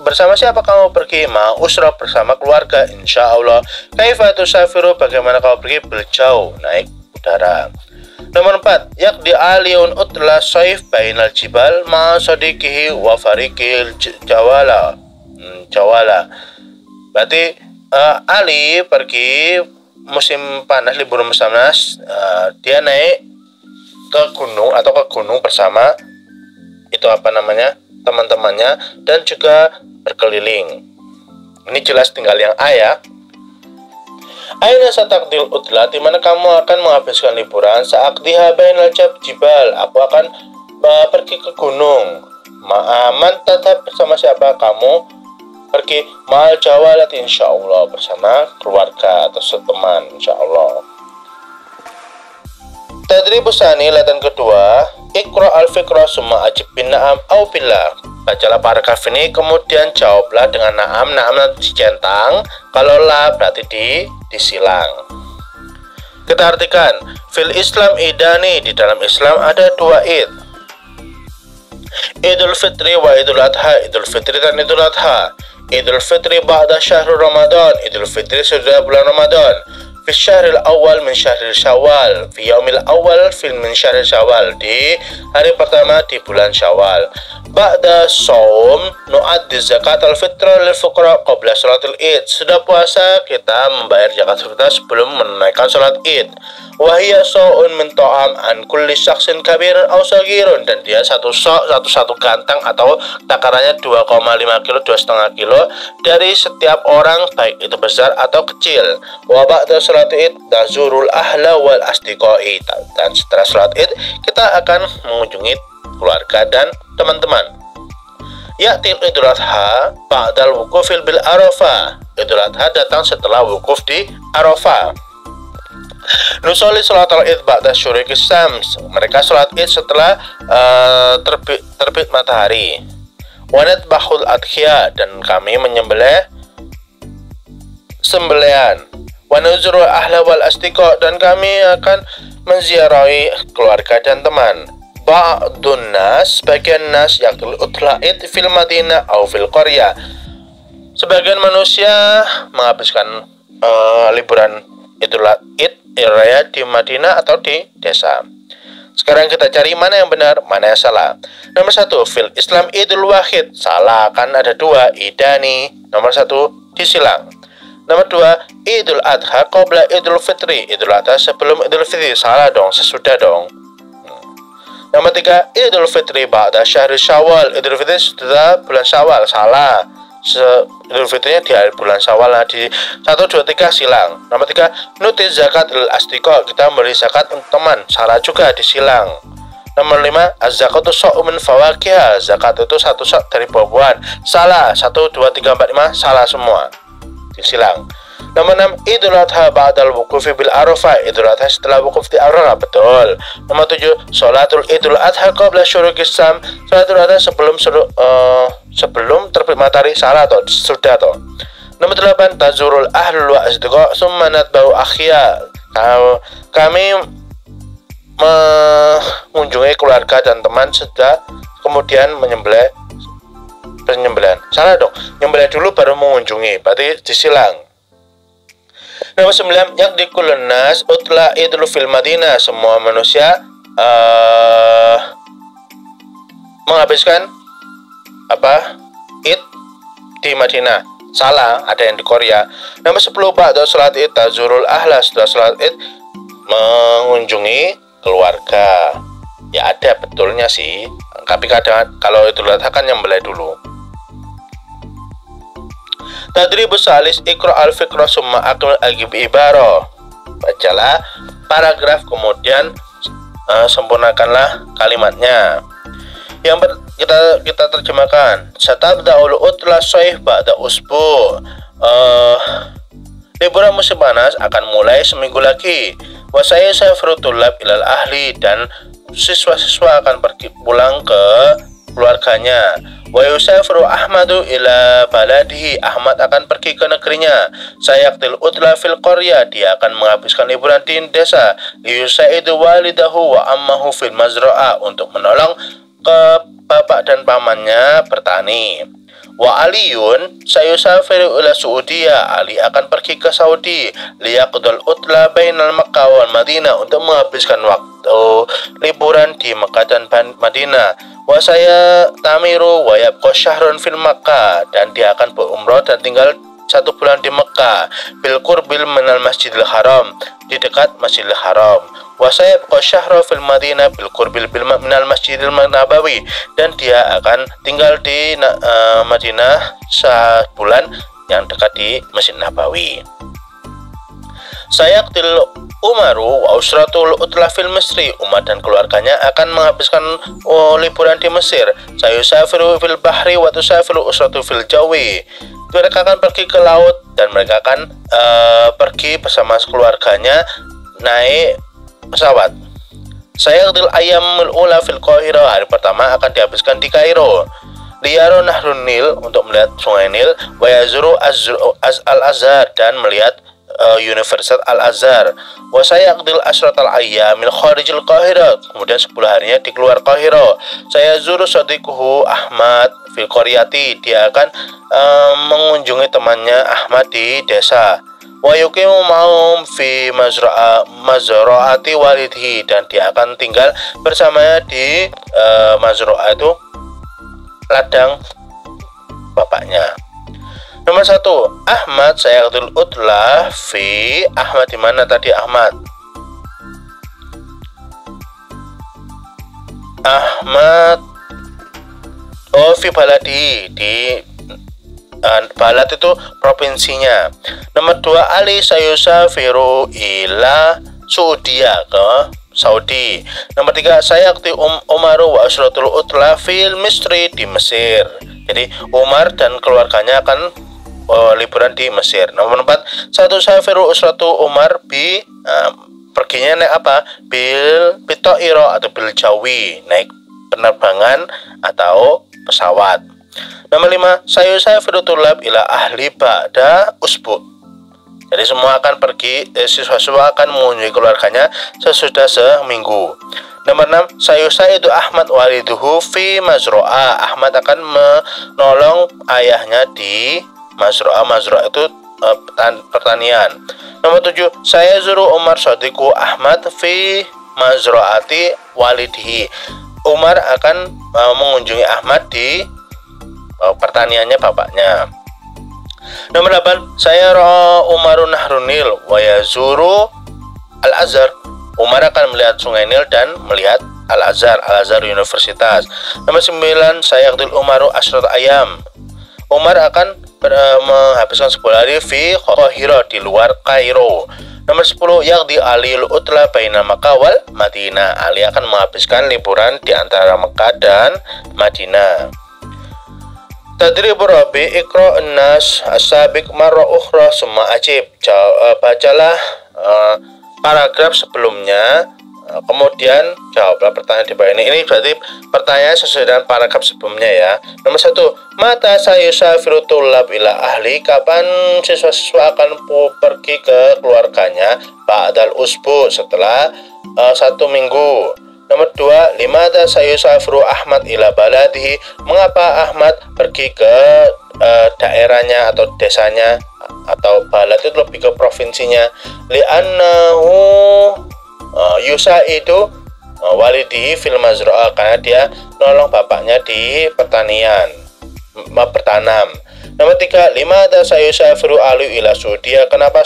bersama siapa kamu pergi? Ma usra, bersama keluarga insyaallah. Kaifa tusafiru, bagaimana kamu pergi? Biljau, naik udara. Nomor 4, yakdi aliun utla saif bainal jibal ma sadiqihi wa fariqil jawala. Berarti Ali pergi musim panas, libur musim panas, dia naik ke gunung bersama teman-temannya, dan juga berkeliling. Ini jelas tinggal yang A ya. Aina sataqdil utla, di mana kamu akan menghabiskan liburan? Sa'aqdiha bainal jibal, aku akan pergi ke gunung. Ma'aman tatap, bersama siapa kamu pergi? Ma'al jawalat, insyaallah, bersama keluarga atau teman insyaallah. Tadribus tsani, latihan kedua, Iqra al-fiqra summa ajib bin na'am au billah. Bacalah paragraf ini, kemudian jawablah dengan na'am. Na'am nanti dicentang, kalau la berarti disilang. Kita artikan, fil Islam idani, di dalam Islam ada 2 id. Idul Fitri wa Idul Adha, Idul Fitri dan Idul Adha. Idul Fitri ba'da syahrul Ramadan. Idul Fitri sudah bulan Ramadan. Fi syahril awal min syahril Syawal. Fi yaumil awal min syahril Syawal. Di hari pertama di bulan Syawal. Ba'da shaum nu'addi zakat al-fitra lil fuqara qabla salatil Id. Sudah puasa kita membayar zakat fitrah sebelum menunaikan salat Id. Wahia so'un min ta'am an kulli syaksin kabirin aw sagirun, dan dia satu gantang atau takarannya 2,5 kilo 2,5 kilo dari setiap orang, baik itu besar atau kecil. Wa ba'da salat Id tazurul ahla wal asdiqai, dan setelah salat Id kita akan mengunjungi keluarga dan teman-teman. Ya'til Idul Adha ba'dal wukufil bil Arafah. Idul Adha datang setelah wukuf di Arafah. Nusoli salat al-Id ba'da syuruqis syams. Mereka salat Id setelah terbit matahari. Wanat bahul adhiya, dan kami menyembelih sembelihan. Wanuzuru ahla wal asdiqa, dan kami akan menziarahi keluarga dan teman. Ba'dun nas, sebagian nas yaqtul utla'id fil Madinah atau fil qaryah. Sebagian manusia menghabiskan liburan Idul Id raya di Madinah atau di desa. Sekarang kita cari mana yang benar, mana yang salah. Nomor 1, fil Islam Idul Wahid. Salah, kan ada 2 idani. Nomor 1 disilang. Nomor 2, Idul Adha qabla Idul Fitri. Idul Adha sebelum Idul Fitri. Salah dong, sesudah dong. Nomor 3, Idul Fitri ba'da syahri Syawal. Idul Fitri sudah bulan Syawal. Salah. Idul Fitrinya di bulan Syawal. Di 1, 2, 3 silang. Nomor 3, nuti zakat lil asdiqa. Kita memberi zakat untuk teman. Salah juga, disilang. Nomor 5, az-zakatu sa'u min fawakiha. Zakat itu 1 sak dari buah-buahan. Salah. 1, 2, 3, 4, 5 salah semua, disilang. Nomor 6, Idul Adha ba'dal wukufi bil Arafah. Idul Adha setelah wukuf di Arafah. Betul. Nomor 7, sholatul Idul Adha qabla syuruqis syam. Sholatul Adha sebelum terbit matahari. Salah atau sudah toh. Nomor 8, tazurul ahlul wa asdiqa summa natba'u akhya. Kami mengunjungi keluarga dan teman sudah kemudian menyembelih penyembelihan. Salah dong. Nyembelih dulu baru mengunjungi. Berarti disilang. Nomor 9, yang dikulun nas utla idul fil Madinah. Semua manusia menghabiskan Id di Madinah. Salah, ada yang di Korea. Nomor 10, ba'da salat Id tazurul ahla. Setelah salat Id mengunjungi keluarga. Ya ada betulnya sih, tapi kadang kalau itu lihat kan nyembelih dulu. Tadribus salis ikra al-fiqra summa aqil agib ibaro. Bacalah paragraf kemudian sempurnakanlah kalimatnya. Yang kita terjemahkan. Satabda'ul utla shaih ba'da usbu. Liburan musim panas akan mulai seminggu lagi. Wa sayasafru tulab ilal ahli, dan siswa-siswa akan pergi pulang ke keluarganya. Wa yusafiru Ahmadu ila baladihi. Ahmad akan pergi ke negerinya. Sayaqtil utla fil qaryah. Dia akan menghabiskan liburan di desa. Yusaidu walidahu wa ammahu fil mazra'ah. Untuk menolong ke bapak dan pamannya bertani. Wa Aliyun sayusafiru ila Saudia. Ali akan pergi ke Saudi. Liyaqdul utla bainal Makkah wal Madinah. Untuk menghabiskan waktu liburan di Makkah dan Madinah. Wa saya tamiru wa yabqa syahrun fil Makkah. Dan dia akan berumrah dan tinggal 1 bulan di Mekah. Bil qurbil minal Masjidil Haram. Di dekat Masjidil Haram. Wa saya yabqa syahrun fil Madinah bil qurbil minal Masjidil Nabawi. Dan dia akan tinggal di Madinah 1 bulan yang dekat di Masjid Nabawi. Sayaqtil Umaru wa usratul utla fil Misri. Umar dan keluarganya akan menghabiskan liburan di Mesir. Sayusafiru fil bahri wa tusafiru usratu fil jawi. Mereka akan pergi ke laut dan mereka akan pergi bersama keluarganya naik pesawat. Sayaqtil ayyamul ula fil Qahirah. Hari pertama akan dihabiskan di Kairo. Liyaro nahrun Nil, untuk melihat sungai Nil. Wa yazuru al-Azhar, dan melihat Universitas Al-Azhar. Wa sayaqdil asratal ayyamil kharijil Qahirah. Kemudian 10 harinya di keluar Qahirah. Saya zuru sadiquhu Ahmad fil qaryati. Dia akan mengunjungi temannya Ahmad di desa. Wa yuqimu ma'hum fi mazra'ati walidhi, dan dia akan tinggal bersamanya di mazra'ah itu ladang bapaknya. Nomor 1, Ahmad sayaqdul utlah fi Ahmad. Di mana tadi Ahmad? Ahmad fi baladi, di balad itu provinsinya. Nomor 2, Ali sayusafiru ila Saudia, ke Saudi. Nomor 3, sayaqti Umaru wa asratul utla fil Misri, di Mesir. Jadi Umar dan keluarganya akan liburan di Mesir. Nomor 4, satu safiru usratu Umar perginya naik apa? Bil Ta'iro atau bil Jawi, naik penerbangan atau pesawat. Nomor 5, safiru tulab ila ahli ba'da usbu. Jadi semua akan pergi, siswa-siswa akan mengunjungi keluarganya sesudah seminggu. Nomor 6, itu Ahmad waliduhu fi mazro'ah. Ahmad akan menolong ayahnya di mazro'ah. Mazro'ah itu pertanian. Nomor 7, saya zuru Umar sadiku Ahmad fi mazro'ati walidihi. Umar akan mengunjungi Ahmad di pertaniannya bapaknya. Nomor 8, saya ro'a Umarun Nahrunil wa yazuru Al-Azhar. Umar akan melihat Sungai Nil dan melihat Al-Azhar Universitas. Nomor 9, saya Abdul Umaru Asrat Ayam. Umar akan menghabiskan 10 hari di Qahirah, di luar Kairo. Nomor 10, yaqdi Aliul Utla baina Makkah wal Madinah. Ali akan menghabiskan liburan di antara Mekah dan Madinah. Tadribur Rabi Iqra An-Nas As-Sabiq marra ukhra summa ajib. Bacalah paragraf sebelumnya, kemudian jawablah pertanyaan di bawah ini. Ini berarti pertanyaan sesuai dengan paragraf sebelumnya ya. Nomor 1, mata sayusafiru tulab ila ahli. Kapan siswa-siswa akan pergi ke keluarganya? Ba'dal usbu, setelah 1 minggu. Nomor 2, limada sayusafiru Ahmad ila baladihi. Mengapa Ahmad pergi ke daerahnya atau desanya, atau balad itu lebih ke provinsinya? Li'annahu yusaidu walidihi fil mazra'ah, karena dia nolong bapaknya di pertanian, bertanam. Nomor 3, limada sayusafiru Ali ila Saudi. Kenapa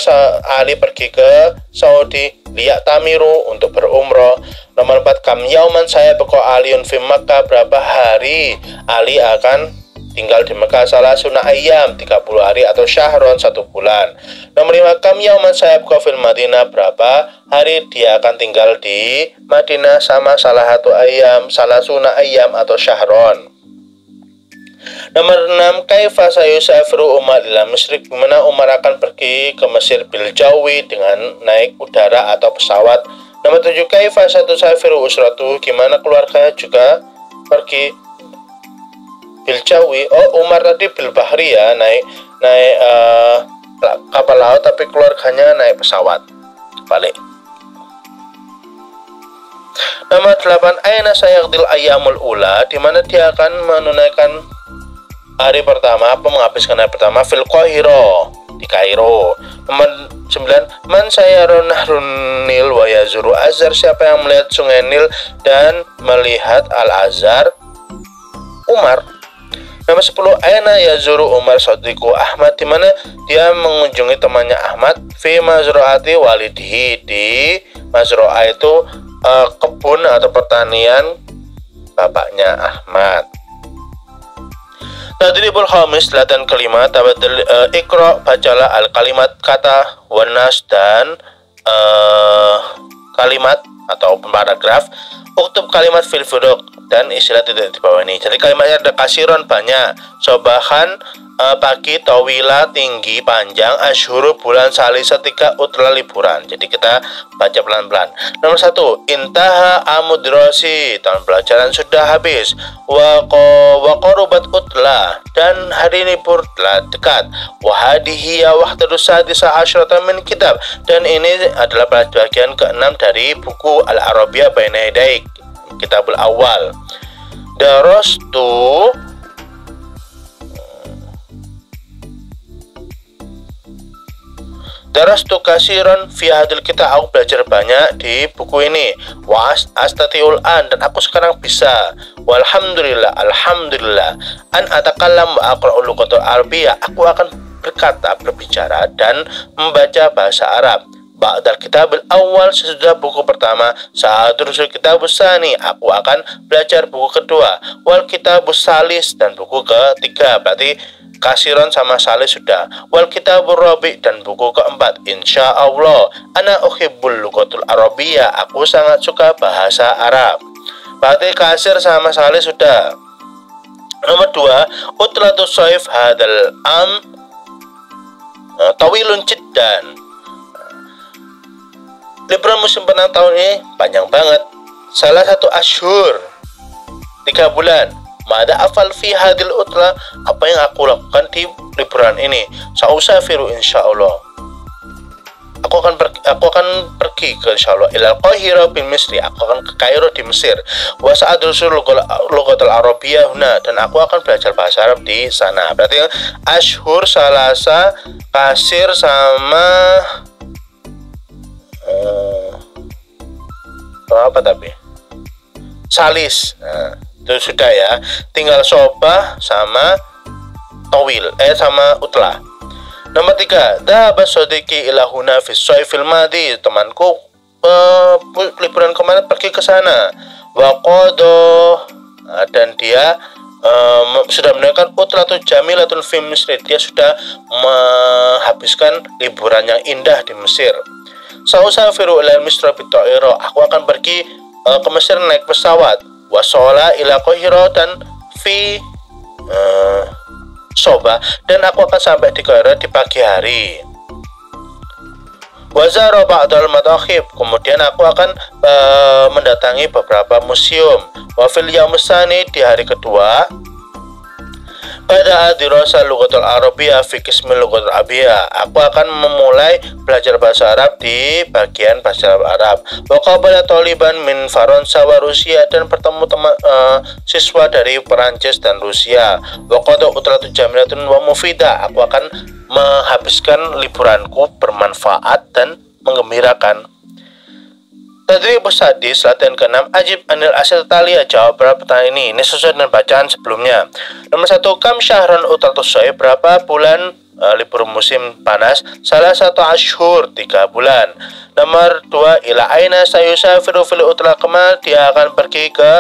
Ali pergi ke Saudi? Liyak tamiru, untuk berumroh. Nomor 4, kam yauman saya beko Aliun fi Makkah. Berapa hari Ali akan tinggal di Mekah? Salah sunnah ayam, 30 hari, atau syahron, 1 bulan. Nomor 5, kam yauman saya beko fil Madinah. Berapa hari dia akan tinggal di Madinah? Sama salah satu ayam, salah sunnah ayam, atau syahron. Nomor 6, kaifa sayusafiru Umar ila Misri. Gimana Umar akan pergi ke Mesir? Bil Jawi, dengan naik udara atau pesawat. Nomor 7, kaifa satu safiru usratu. Gimana keluarganya juga pergi? Bil Jawi. Oh, Umar tadi bil bahri ya, naik kapal laut, tapi keluarganya naik pesawat. Balik. Nomor 8, aina sayaqdil ayyamul ula. Di mana dia akan menunaikan hari pertama, menghabiskan hari pertama? Fil Qahiro, di Kairo. Nomor 9, man sayarun nahrunil wa yazuru Azhar. Siapa yang melihat Sungai Nil dan melihat Al-Azhar? Umar. Nomor 10, aina yazuru Umar sadiku Ahmad. Di mana dia mengunjungi temannya Ahmad? Fi mazro'ati walidihi. Di mazro'ah itu kebun atau pertanian bapaknya Ahmad. Tadribul khamis, latihan kelima, tabadil ikra, bacalah al kalimat kata wanas dan kalimat atau paragraf. Uktub kalimat fil furuq, dan istilah tidak di bawah ini. Jadi kalimatnya ada kasiron banyak, sobahan pagi, tawila tinggi panjang, asyhuru bulan, salisa tiga, utla liburan. Jadi kita baca pelan-pelan. Nomor 1, intaha amudrosi, tahun pelajaran sudah habis. Wa qarubat utla, dan hari libur telah dekat. Wa hadihi wahdatus sadisa asyrata min kitab, dan ini adalah bagian ke-6 dari buku Al-Arabiyah Baina Yadaik, Kitabul Awal. Darastu kasiron fi hadil kita, aku belajar banyak di buku ini. Wa astatiul an, dan aku sekarang bisa. Walhamdulillah, alhamdulillah. An atakallam wa aqra'ul lughatul arabiyyah, aku akan berbicara dan membaca bahasa Arab. Ba'dal kitabul awal, sesudah buku pertama. Sa'adrusul kitabus sani, aku akan belajar buku kedua. Wal kitabus salis, dan buku ketiga. Berarti kasiron sama salis sudah. Wal kitabur rabi, dan buku keempat. Insya Allah, ana uhibbul lughatul arabiyyah, aku sangat suka bahasa Arab. Berarti kasir sama salis sudah. Nomor 2, utlatus saif hadal tawilun jiddan. Liburan musim panas tahun ini panjang banget. Salah satu asyhur, 3 bulan. Mada afal fi hadil utla, apa yang aku lakukan di liburan ini? Sa'usafiru insyaallah, aku akan pergi ke insyaallah ilal Qahira bil Misri, aku akan ke Kairo di Mesir. Wa sa'adrusul lughatul arabiyyah huna, dan aku akan belajar bahasa Arab di sana. Berarti asyhur, salasa, kasir sama apa tapi salis. Nah, itu sudah ya, tinggal sobah sama tawil sama utla. Nomor 3, dhahaba sodiki ila huna fi shaifil madi, temanku liburan kemarin pergi ke sana. Wa qado, dan dia sudah menunaikan utlatun jamilatun fi Misri, dia sudah menghabiskan liburan yang indah di Mesir. Sa'usafiru ila Misra bita'ira, aku akan pergi ke Mesir naik pesawat. Wasola ila Qahira, dan fi Soba, dan aku akan sampai di Kairo di pagi hari. Wazara ba'dal matakhib, kemudian aku akan mendatangi beberapa museum. Wa fil yaumis tsani, di hari kedua, pada dirasa lughatul arabiyyah fi qismil lughatul arabiyyah, aku akan memulai belajar bahasa Arab di bagian bahasa Arab. Wa qabala taliban min Faransa wa Rusia, dan bertemu siswa dari Perancis dan Rusia. Wa qad utratun jamilatun wa mufida, aku akan menghabiskan liburanku bermanfaat dan menggembirakan. Tadrib sadis, latihan ke-6, ajib anil asil talia, jawab berapa pertanyaan ini sesuai dengan bacaan sebelumnya. Nomor 1, kam syahran utatus soe, berapa bulan libur musim panas? Salah satu asyhur, 3 bulan. Nomor 2, ila aina sayusafiru fil utla kemal, dia akan pergi ke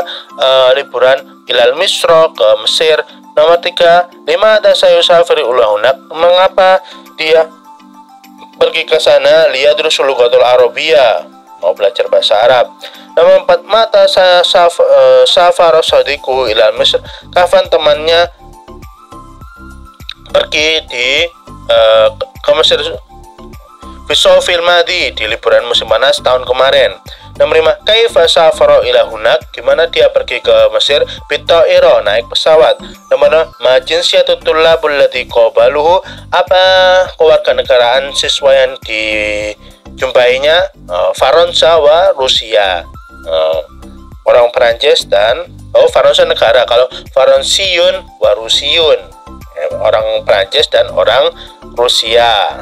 liburan ilal Misra, ke Mesir. Nomor 3, lima ada sayusafiru ulahunak, mengapa dia pergi ke sana? Liyadrusul lughatul arabiyyah, mau belajar bahasa Arab. Nomor 4, mata safar sadiku ilal Misr, kapan temannya pergi ke Mesir? Fisofil madi, di liburan musim panas tahun kemarin. Nomor 5, kaifa safara ila hunak, gimana dia pergi ke Mesir? Bita'ira, naik pesawat. Nomor 6, ma jinsiyatut tullabul lati qabaluhu, apa kewarganegaraan siswa yang dijumpainya? Faransa wa Rusia, orang Perancis dan Faransa negara, kalau Faransiyun wa Rusiyun, orang Perancis dan orang Rusia.